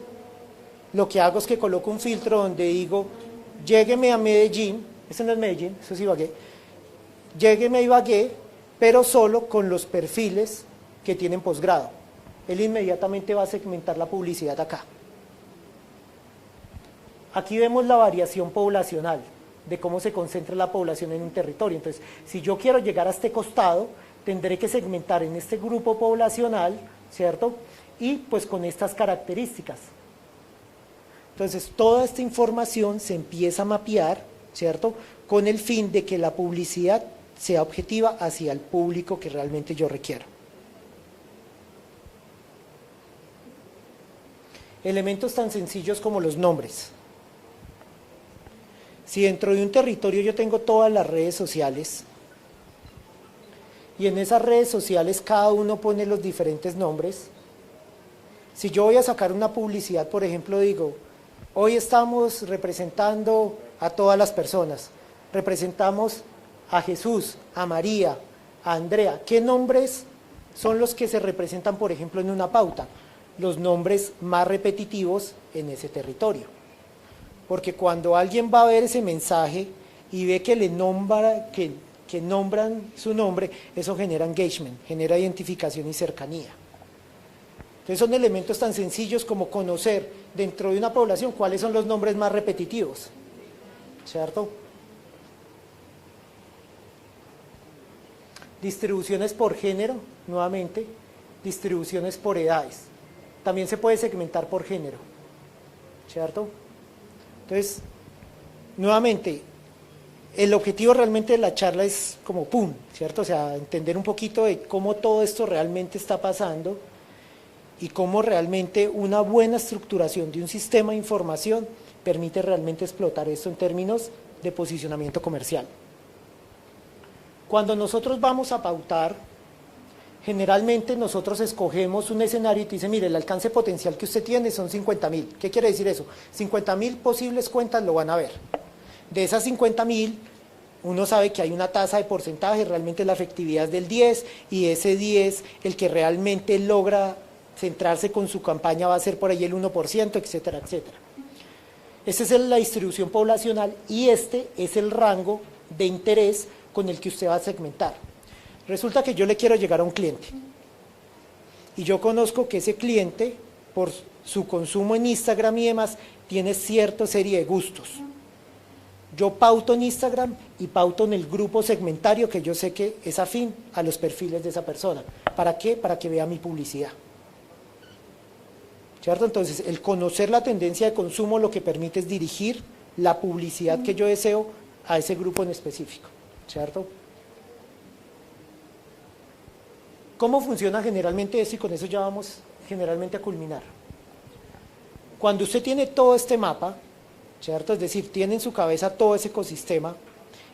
lo que hago es que coloco un filtro donde digo, llégueme a Medellín, eso no es Medellín, eso es Ibagué, llégueme a Ibagué, pero solo con los perfiles que tienen posgrado. Él inmediatamente va a segmentar la publicidad acá. Aquí vemos la variación poblacional, de cómo se concentra la población en un territorio. Entonces, si yo quiero llegar a este costado, tendré que segmentar en este grupo poblacional, ¿cierto? Y pues con estas características. Entonces, toda esta información se empieza a mapear, ¿cierto?, con el fin de que la publicidad sea objetiva hacia el público que realmente yo requiero. Elementos tan sencillos como los nombres. Si dentro de un territorio yo tengo todas las redes sociales, y en esas redes sociales cada uno pone los diferentes nombres, si yo voy a sacar una publicidad, por ejemplo, digo, hoy estamos representando a todas las personas, representamos a Jesús, a María, a Andrea. ¿Qué nombres son los que se representan, por ejemplo, en una pauta? Los nombres más repetitivos en ese territorio. Porque cuando alguien va a ver ese mensaje y ve que le nombra, que nombran su nombre, eso genera engagement, genera identificación y cercanía. Entonces son elementos tan sencillos como conocer dentro de una población cuáles son los nombres más repetitivos, ¿cierto? Distribuciones por género, nuevamente, distribuciones por edades. También se puede segmentar por género, ¿cierto? Entonces, nuevamente, el objetivo realmente de la charla es como ¡pum!, ¿cierto? O sea, entender un poquito de cómo todo esto realmente está pasando y cómo realmente una buena estructuración de un sistema de información permite realmente explotar esto en términos de posicionamiento comercial. Cuando nosotros vamos a pautar, generalmente nosotros escogemos un escenario y te dice, mire, el alcance potencial que usted tiene son 50.000. ¿Qué quiere decir eso? 50.000 posibles cuentas lo van a ver. De esas 50.000, uno sabe que hay una tasa de porcentaje, realmente la efectividad es del 10, y ese 10, el que realmente logra centrarse con su campaña va a ser por ahí el 1%, etcétera, etcétera. Esta es la distribución poblacional y este es el rango de interés con el que usted va a segmentar. Resulta que yo le quiero llegar a un cliente y yo conozco que ese cliente, por su consumo en Instagram y demás, tiene cierta serie de gustos. Yo pauto en Instagram y pauto en el grupo segmentario que yo sé que es afín a los perfiles de esa persona. ¿Para qué? Para que vea mi publicidad. ¿Cierto? Entonces, el conocer la tendencia de consumo lo que permite es dirigir la publicidad que yo deseo a ese grupo en específico, ¿cierto? ¿Cómo funciona generalmente esto? Y con eso ya vamos generalmente a culminar. Cuando usted tiene todo este mapa, ¿cierto? Es decir, tiene en su cabeza todo ese ecosistema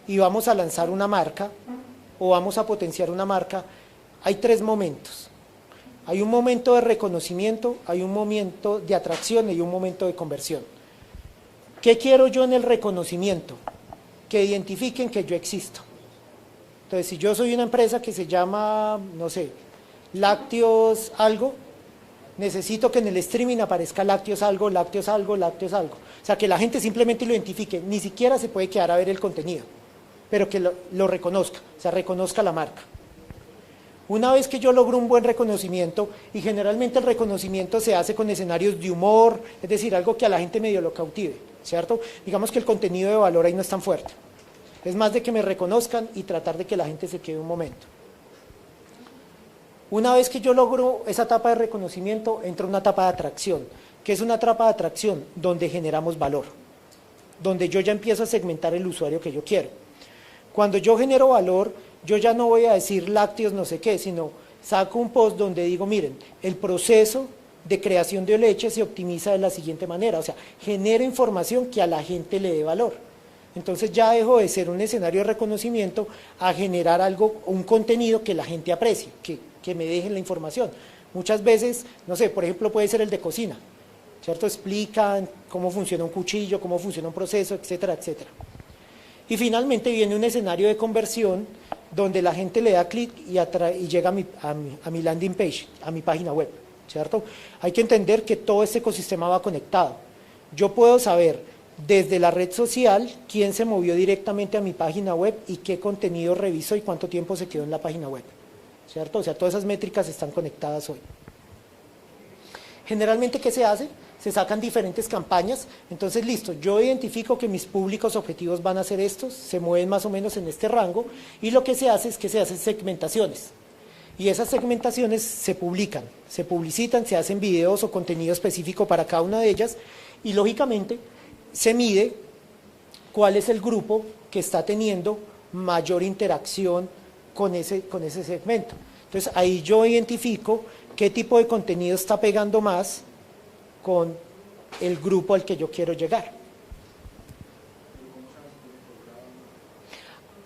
y vamos a lanzar una marca o vamos a potenciar una marca, hay tres momentos. Hay un momento de reconocimiento, hay un momento de atracción y un momento de conversión. ¿Qué quiero yo en el reconocimiento? Que identifiquen que yo existo. Entonces, si yo soy una empresa que se llama, no sé, Lácteos algo, necesito que en el streaming aparezca Lácteos algo, Lácteos algo, Lácteos algo. O sea, que la gente simplemente lo identifique, ni siquiera se puede quedar a ver el contenido, pero que lo reconozca, o sea, reconozca la marca. Una vez que yo logro un buen reconocimiento, y generalmente el reconocimiento se hace con escenarios de humor, es decir, algo que a la gente medio lo cautive, ¿cierto? Digamos que el contenido de valor ahí no es tan fuerte. Es más de que me reconozcan y tratar de que la gente se quede un momento. Una vez que yo logro esa etapa de reconocimiento, entra una etapa de atracción. ¿Qué es una etapa de atracción? Donde generamos valor, donde yo ya empiezo a segmentar el usuario que yo quiero. Cuando yo genero valor, yo ya no voy a decir lácteos no sé qué, sino saco un post donde digo, miren, el proceso de creación de leche se optimiza de la siguiente manera, o sea, genero información que a la gente le dé valor. Entonces ya dejo de ser un escenario de reconocimiento a generar algo, un contenido que la gente aprecie, que me dejen la información. Muchas veces, no sé, por ejemplo puede ser el de cocina, ¿cierto? Explican cómo funciona un cuchillo, cómo funciona un proceso, etcétera, etcétera. Y finalmente viene un escenario de conversión donde la gente le da clic y llega a mi landing page, a mi página web, ¿cierto? Hay que entender que todo este ecosistema va conectado. Yo puedo saber desde la red social quién se movió directamente a mi página web y qué contenido revisó y cuánto tiempo se quedó en la página web, ¿cierto? O sea, todas esas métricas están conectadas hoy. Generalmente, ¿qué se hace? Se sacan diferentes campañas, entonces listo, yo identifico que mis públicos objetivos van a ser estos, se mueven más o menos en este rango, y lo que se hace es que se hacen segmentaciones, y esas segmentaciones se publican, se publicitan, se hacen videos o contenido específico para cada una de ellas, Y lógicamente se mide cuál es el grupo que está teniendo mayor interacción con ese segmento. Entonces ahí yo identifico qué tipo de contenido está pegando más con el grupo al que yo quiero llegar.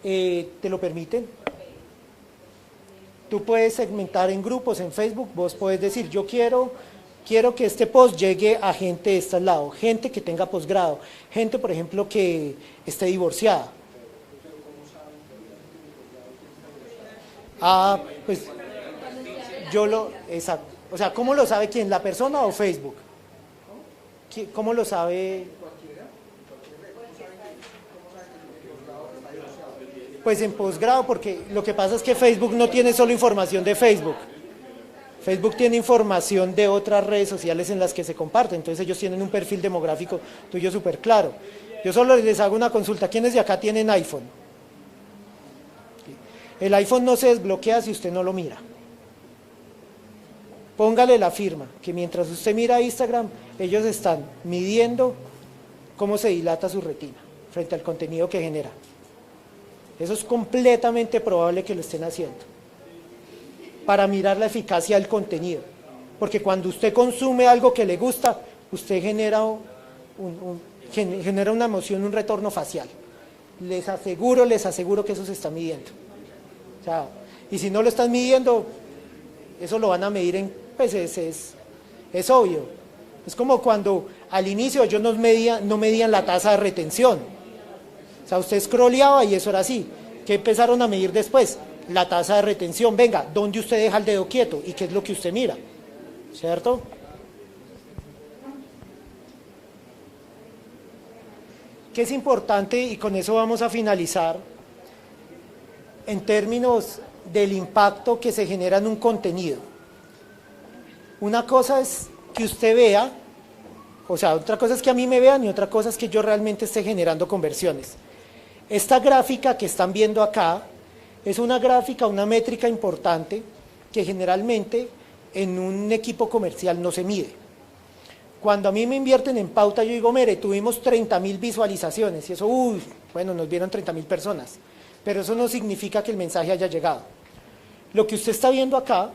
¿Te lo permiten? Tú puedes segmentar en grupos en Facebook, vos puedes decir, yo quiero que este post llegue a gente de este lado, gente que tenga posgrado, gente, por ejemplo, que esté divorciada. Ah, pues exacto. O sea, ¿cómo lo sabe quién? ¿La persona o Facebook? ¿Cómo lo sabe? Pues en posgrado, porque lo que pasa es que Facebook no tiene solo información de Facebook. Facebook tiene información de otras redes sociales en las que se comparte, entonces ellos tienen un perfil demográfico tuyo súper claro. Yo solo les hago una consulta, ¿quiénes de acá tienen iPhone? El iPhone no se desbloquea si usted no lo mira. Póngale la firma, que mientras usted mira Instagram, ellos están midiendo cómo se dilata su retina frente al contenido que genera. Eso es completamente probable que lo estén haciendo, para mirar la eficacia del contenido. Porque cuando usted consume algo que le gusta, usted genera una emoción, un retorno facial. Les aseguro que eso se está midiendo. O sea, y si no lo están midiendo, eso lo van a medir pues es obvio. Es como cuando al inicio ellos no medían la tasa de retención. O sea, usted scrolleaba y eso era así. ¿Qué empezaron a medir después? La tasa de retención. Venga, ¿dónde usted deja el dedo quieto? ¿Y qué es lo que usted mira? ¿Cierto? ¿Qué es importante? Y con eso vamos a finalizar. En términos del impacto que se genera en un contenido. Una cosa es que usted vea, o sea, otra cosa es que a mí me vean y otra cosa es que yo realmente esté generando conversiones. Esta gráfica que están viendo acá es una gráfica, una métrica importante que generalmente en un equipo comercial no se mide. Cuando a mí me invierten en pauta, yo digo, mire, tuvimos 30.000 visualizaciones y eso, bueno, nos vieron 30.000 personas, pero eso no significa que el mensaje haya llegado. Lo que usted está viendo acá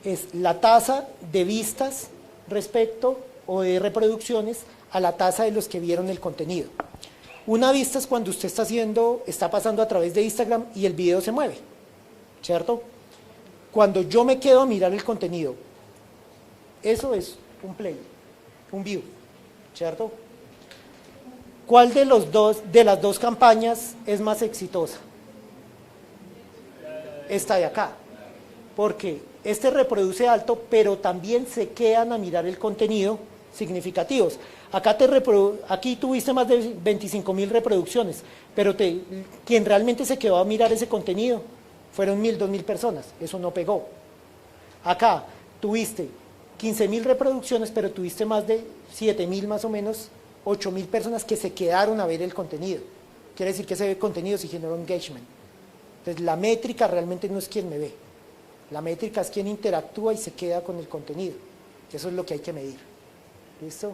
es la tasa de vistas respecto o de reproducciones a la tasa de los que vieron el contenido. Una vista es cuando usted está pasando a través de Instagram y el video se mueve, ¿cierto? Cuando yo me quedo a mirar el contenido, eso es un play, un view, ¿cierto? ¿Cuál de las dos campañas es más exitosa? Esta de acá, porque este reproduce alto, pero también se quedan a mirar el contenido significativos. Aquí tuviste más de 25.000 reproducciones, pero quien realmente se quedó a mirar ese contenido fueron 1.000, 2.000 personas, eso no pegó. Acá tuviste 15.000 reproducciones, pero tuviste más de 7.000 más o menos, 8.000 personas que se quedaron a ver el contenido. Quiere decir que ese contenido sí generó engagement. Entonces la métrica realmente no es quien me ve, la métrica es quien interactúa y se queda con el contenido. Eso es lo que hay que medir. ¿Listo?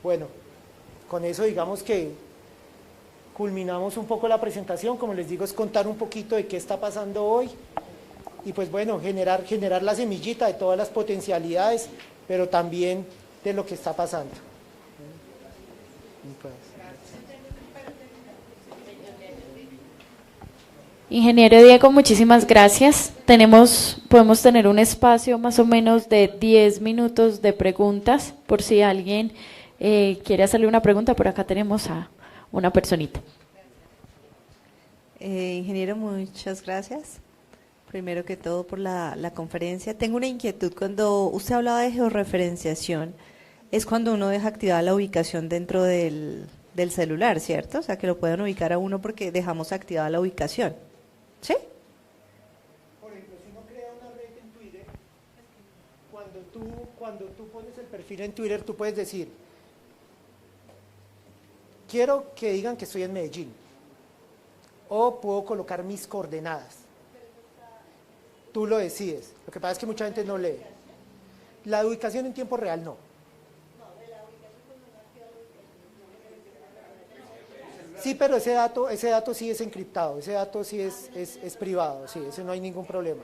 Bueno, con eso digamos que culminamos un poco la presentación. Como les digo, es contar un poquito de qué está pasando hoy y pues bueno, generar la semillita de todas las potencialidades, pero también de lo que está pasando. Ingeniero Diego, muchísimas gracias. Podemos tener un espacio más o menos de 10 minutos de preguntas, por si alguien quiere hacerle una pregunta. Por acá tenemos a una personita. Ingeniero, muchas gracias. Primero que todo por la conferencia. Tengo una inquietud. Cuando usted hablaba de georreferenciación, es cuando uno deja activada la ubicación dentro del celular, ¿cierto? O sea, que lo pueden ubicar a uno porque dejamos activada la ubicación. ¿Sí? Por ejemplo, si uno crea una red en Twitter, cuando tú pones el perfil en Twitter, tú puedes decir, quiero que digan que estoy en Medellín, o puedo colocar mis coordenadas. Tú lo decides. Lo que pasa es que mucha gente no lee. La ubicación en tiempo real no. Sí, pero ese dato sí es encriptado, ese dato sí es privado, sí, ese no hay ningún problema.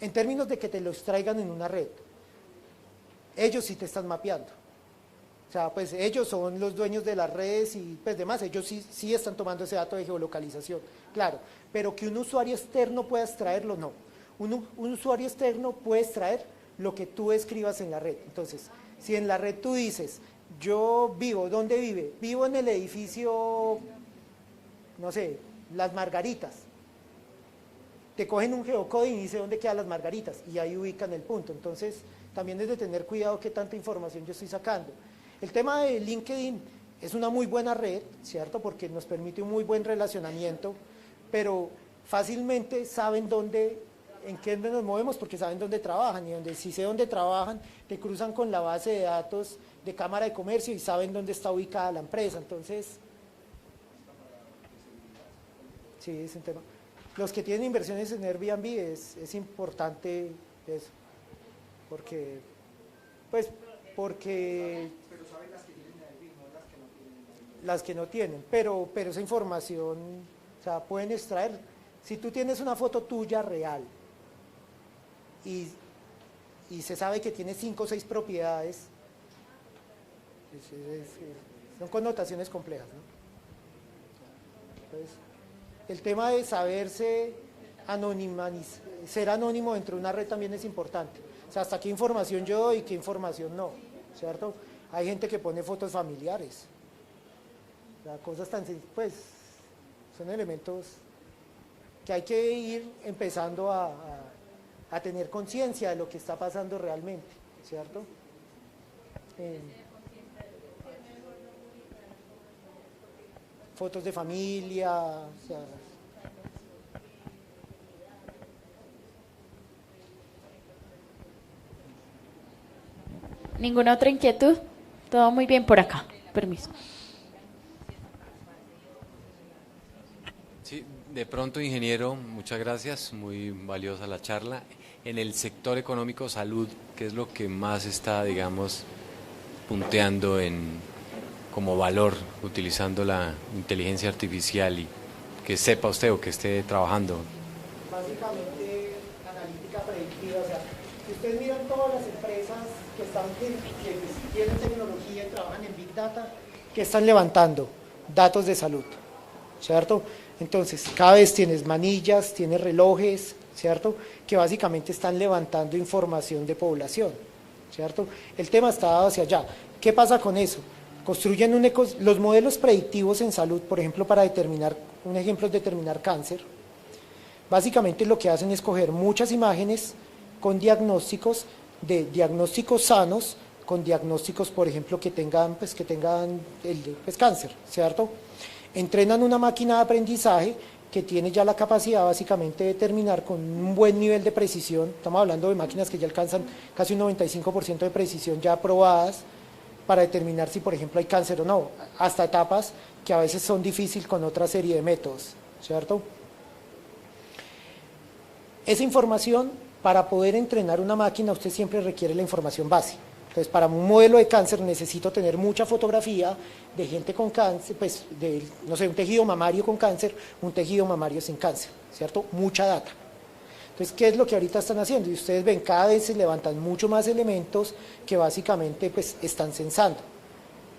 En términos de que te lo extraigan en una red, ellos sí te están mapeando. O sea, pues ellos son los dueños de las redes y pues demás, ellos sí están tomando ese dato de geolocalización, claro, pero que un usuario externo pueda extraerlo, no. Un usuario externo puede extraer lo que tú escribas en la red. Entonces, si en la red tú dices, yo vivo, ¿dónde vive? Vivo en el edificio, no sé, Las Margaritas. Te cogen un geocoding y dice dónde quedan Las Margaritas y ahí ubican el punto. Entonces, también es de tener cuidado qué tanta información yo estoy sacando. El tema de LinkedIn es una muy buena red, ¿cierto? Porque nos permite un muy buen relacionamiento, pero fácilmente saben en qué nos movemos porque saben dónde trabajan y si sé dónde trabajan, te cruzan con la base de datos de Cámara de Comercio y saben dónde está ubicada la empresa. Entonces, sí, es un tema. Los que tienen inversiones en Airbnb es importante eso, porque pero saben las que tienen Airbnb, no las que no tienen, pero esa información, o sea, pueden extraer, si tú tienes una foto tuya real y se sabe que tiene 5 o 6 propiedades, son connotaciones complejas, ¿no? Entonces, el tema de saberse ser anónimo dentro de una red también es importante. O sea, hasta qué información yo doy y qué información no, ¿cierto? Hay gente que pone fotos familiares. O sea, cosas tan sencillas, pues, son elementos que hay que ir empezando a tener conciencia de lo que está pasando realmente, ¿cierto? Fotos de familia, o sea, ¿Ninguna otra inquietud? Todo muy bien por acá. Permiso. Sí, de pronto, ingeniero, muchas gracias, muy valiosa la charla. En el sector económico, salud, ¿qué es lo que más está, digamos, punteando como valor, utilizando la inteligencia artificial y que sepa usted o que esté trabajando? Básicamente, analítica predictiva, o sea, si ustedes miran todas las empresas que tienen tecnología y trabajan en Big Data, que están levantando datos de salud, ¿cierto? Entonces, cada vez tienes manillas, tienes relojes, ¿cierto? Que básicamente están levantando información de población, ¿cierto? El tema está dado hacia allá. ¿Qué pasa con eso? Construyen los modelos predictivos en salud, por ejemplo, para determinar, un ejemplo es determinar cáncer. Básicamente lo que hacen es coger muchas imágenes con diagnósticos sanos, con diagnósticos, por ejemplo, que tengan cáncer, ¿cierto? Entrenan una máquina de aprendizaje que tiene ya la capacidad básicamente de determinar con un buen nivel de precisión, estamos hablando de máquinas que ya alcanzan casi un 95% de precisión ya aprobadas, para determinar si, por ejemplo, hay cáncer o no, hasta etapas que a veces son difíciles con otra serie de métodos, ¿cierto? Esa información, para poder entrenar una máquina, usted siempre requiere la información base. Entonces, para un modelo de cáncer necesito tener mucha fotografía de gente con cáncer, pues, no sé, un tejido mamario con cáncer, un tejido mamario sin cáncer, ¿cierto? Mucha data. Entonces, ¿qué es lo que ahorita están haciendo? Y ustedes ven, cada vez se levantan mucho más elementos que básicamente pues, están censando.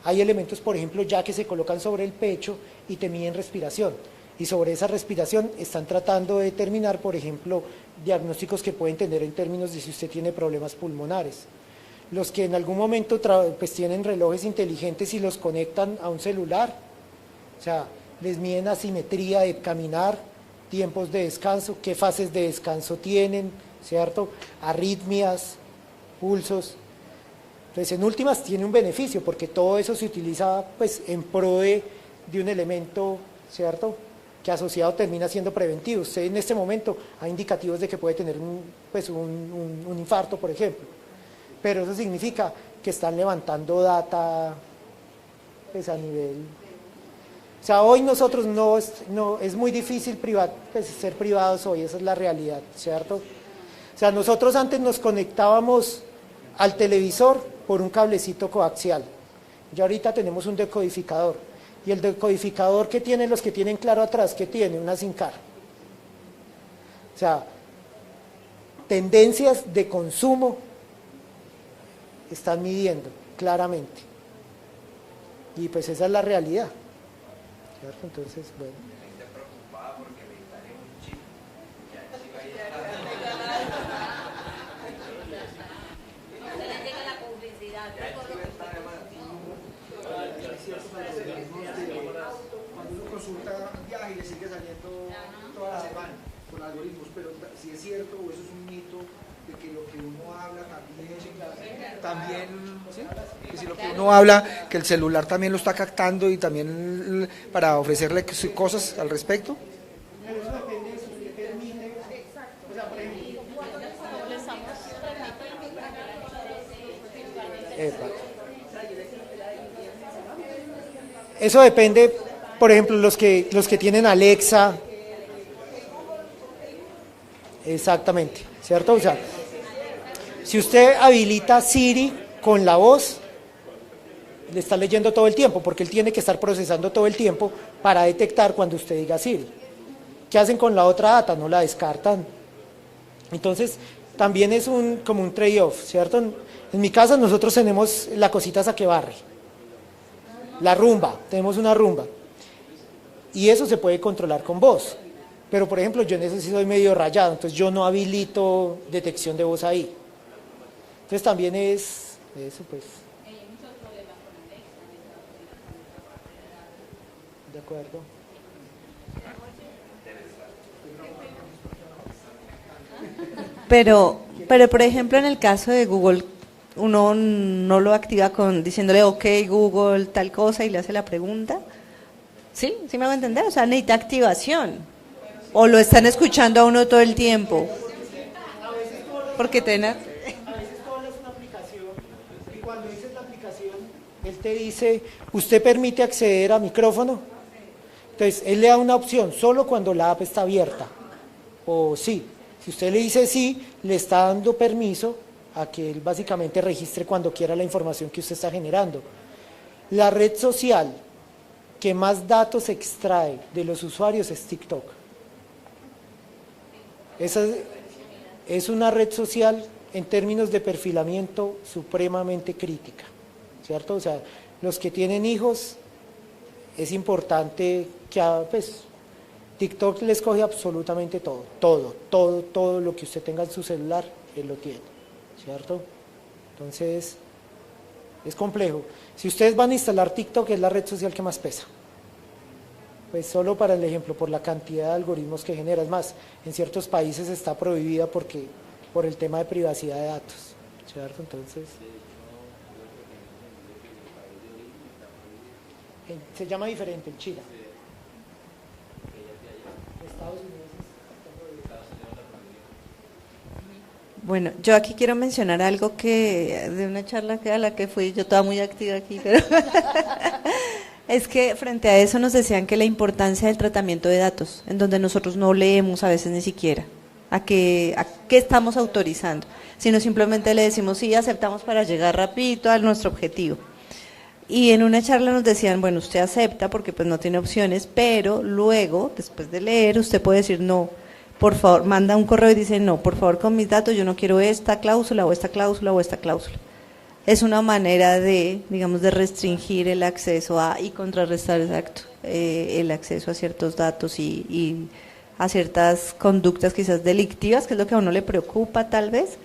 Hay elementos, por ejemplo, ya que se colocan sobre el pecho y te miden respiración. Y sobre esa respiración están tratando de determinar, por ejemplo, diagnósticos que pueden tener en términos de si usted tiene problemas pulmonares. Los que en algún momento pues, tienen relojes inteligentes y los conectan a un celular, o sea, les miden asimetría de caminar, tiempos de descanso, qué fases de descanso tienen, ¿cierto? Arritmias, pulsos. Entonces, en últimas tiene un beneficio porque todo eso se utiliza pues en pro de un elemento, ¿cierto? Que asociado termina siendo preventivo. Usted en este momento hay indicativos de que puede tener un infarto, por ejemplo. Pero eso significa que están levantando data pues, a nivel... O sea, hoy nosotros es muy difícil ser privados hoy, esa es la realidad, ¿cierto? O sea, nosotros antes nos conectábamos al televisor por un cablecito coaxial, ya ahorita tenemos un decodificador, Y el decodificador que tienen los que tienen claro atrás, ¿qué tiene? Una SIM card. O sea, tendencias de consumo están midiendo claramente. Y pues esa es la realidad. ¿Cierto? Entonces, bueno. Cuando uno consulta un viaje y le sigue saliendo toda la semana con algoritmos, pero si es cierto o eso es un mito de que lo que uno habla también ¿sí? Que si lo que uno habla, que el celular también lo está captando y también para ofrecerle cosas al respecto. Pero eso depende de si usted permite, o sea, por ejemplo, eso depende, por ejemplo, los que tienen Alexa, exactamente, ¿cierto? O sea, si usted habilita Siri con la voz, le está leyendo todo el tiempo, porque él tiene que estar procesando todo el tiempo para detectar cuando usted diga Siri. ¿Qué hacen con la otra data? No la descartan. Entonces, también es como un trade-off, ¿cierto? En mi casa nosotros tenemos la cosita esa que barre, la rumba, tenemos una rumba, y eso se puede controlar con voz. Pero, por ejemplo, yo en eso sí soy medio rayado, entonces yo no habilito detección de voz ahí. Entonces también es eso, pues. De acuerdo. Pero, por ejemplo, en el caso de Google, uno no lo activa diciéndole, ok, Google, tal cosa, y le hace la pregunta. ¿Sí? ¿Sí me hago entender? O sea, necesita activación. O lo están escuchando a uno todo el tiempo. Porque A veces todo es una aplicación, y cuando dices la aplicación, él te dice, ¿usted permite acceder a micrófono? Entonces, él le da una opción, solo cuando la app está abierta, o sí. Si usted le dice sí, le está dando permiso a que él básicamente registre cuando quiera la información que usted está generando. La red social que más datos extrae de los usuarios es TikTok. Esa es una red social en términos de perfilamiento supremamente crítica, ¿cierto? O sea, los que tienen hijos, es importante que, pues, TikTok les coge absolutamente todo lo que usted tenga en su celular, él lo tiene, ¿cierto? Entonces, es complejo. Si ustedes van a instalar TikTok, es la red social que más pesa. Pues solo para el ejemplo, por la cantidad de algoritmos que genera. Es más, en ciertos países está prohibida por el tema de privacidad de datos, ¿cierto? Entonces, se llama diferente en China. Estados Unidos Bueno, yo aquí quiero mencionar algo que de una charla a la que fui, yo estaba muy activa aquí, pero es que frente a eso nos decían que la importancia del tratamiento de datos, en donde nosotros no leemos a veces ni siquiera a qué estamos autorizando, sino simplemente le decimos sí, aceptamos para llegar rapidito a nuestro objetivo. Y en una charla nos decían, bueno, usted acepta porque pues no tiene opciones, pero luego, después de leer, usted puede decir no. Por favor, manda un correo y dice, no, por favor, con mis datos yo no quiero esta cláusula o esta cláusula o esta cláusula. Es una manera de, digamos, de restringir el acceso a y contrarrestar, exacto, el acceso a ciertos datos y a ciertas conductas quizás delictivas, que es lo que a uno le preocupa tal vez.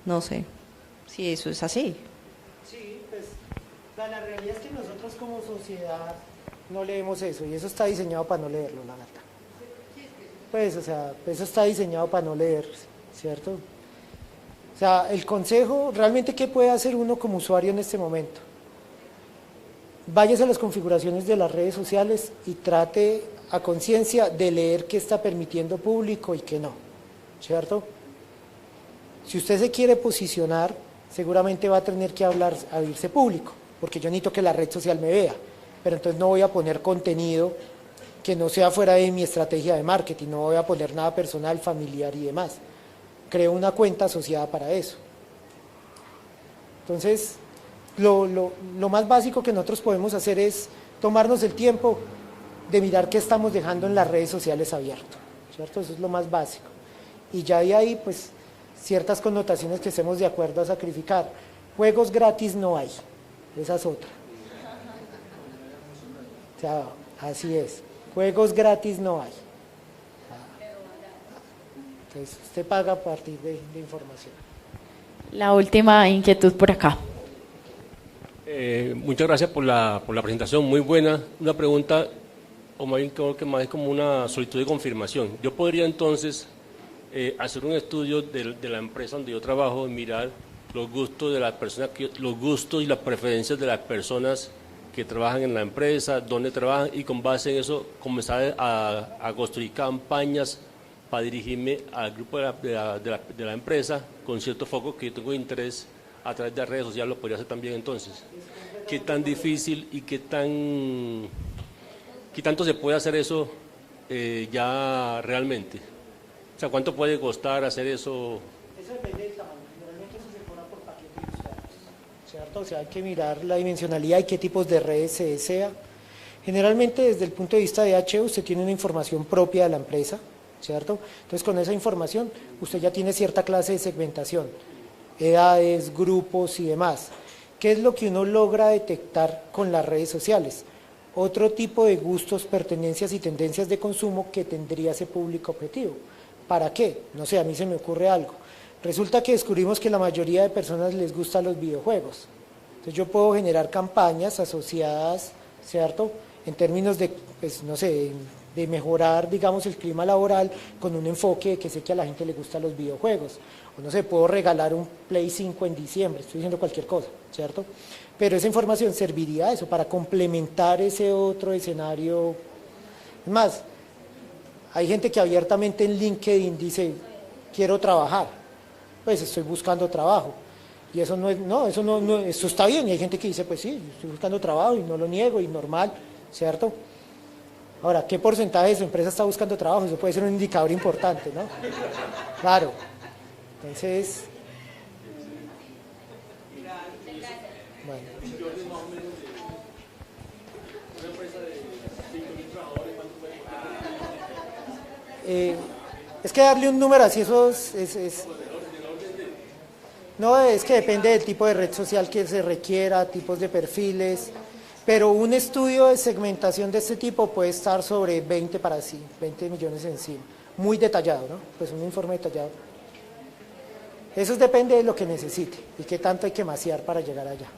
No sé si eso es así. Sí, pues la realidad es que nosotros como sociedad no leemos eso y eso está diseñado para no leerlo, la verdad. Pues, o sea, eso está diseñado para no leer, ¿cierto? O sea, el consejo, realmente, ¿qué puede hacer uno como usuario en este momento? Váyase a las configuraciones de las redes sociales y trate a conciencia de leer qué está permitiendo público y qué no, ¿cierto? Si usted se quiere posicionar, seguramente va a tener que abrirse público, porque yo necesito que la red social me vea, pero entonces no voy a poner contenido que no sea fuera de mi estrategia de marketing, no voy a poner nada personal, familiar y demás. Creo una cuenta asociada para eso. Entonces, lo más básico que nosotros podemos hacer es tomarnos el tiempo de mirar qué estamos dejando en las redes sociales abierto, ¿cierto? Eso es lo más básico. Y ya de ahí, pues, ciertas connotaciones que estemos de acuerdo a sacrificar. Juegos gratis no hay, esa es otra. O sea, así es, juegos gratis no hay. Entonces, usted paga a partir de información. La última inquietud por acá. Muchas gracias por la presentación, muy buena. Una pregunta, o más bien creo que más es como una solicitud de confirmación. Yo podría entonces hacer un estudio de la empresa donde yo trabajo y mirar los gustos de las personas, los gustos y las preferencias de las personas que trabajan en la empresa, dónde trabajan, y con base en eso comenzar a construir campañas para dirigirme al grupo de la empresa con cierto foco que yo tengo interés a través de redes sociales. Lo podría hacer también entonces. ¿Qué tan difícil y qué tanto se puede hacer eso ya realmente? O sea, ¿cuánto puede costar hacer eso? Eso depende del tamaño. Generalmente eso se cobra por paquete de usuarios, ¿cierto? O sea, hay que mirar la dimensionalidad y qué tipos de redes se desea. Generalmente, desde el punto de vista de HE, usted tiene una información propia de la empresa, ¿cierto? Entonces, con esa información, usted ya tiene cierta clase de segmentación, edades, grupos y demás. ¿Qué es lo que uno logra detectar con las redes sociales? Otro tipo de gustos, pertenencias y tendencias de consumo que tendría ese público objetivo. ¿Para qué? No sé, a mí se me ocurre algo. Resulta que descubrimos que la mayoría de personas les gustan los videojuegos. Entonces yo puedo generar campañas asociadas, ¿cierto?, en términos de, pues, no sé, de mejorar, digamos, el clima laboral con un enfoque de que sé que a la gente le gustan los videojuegos. O no sé, puedo regalar un Play 5 en diciembre, estoy diciendo cualquier cosa, ¿cierto? Pero esa información serviría a eso, para complementar ese otro escenario. Es más, hay gente que abiertamente en LinkedIn dice, quiero trabajar, pues estoy buscando trabajo. Y eso no es, no, eso está bien. Y hay gente que dice, pues sí, estoy buscando trabajo y no lo niego y normal, ¿cierto? Ahora, ¿qué porcentaje de su empresa está buscando trabajo? Eso puede ser un indicador importante, ¿no? Claro. Entonces, bueno. Es que darle un número así, eso no, es que depende del tipo de red social que se requiera, tipos de perfiles, pero un estudio de segmentación de este tipo puede estar sobre 20 millones encima, muy detallado, ¿no? Pues un informe detallado. Eso depende de lo que necesite y qué tanto hay que maciar para llegar allá.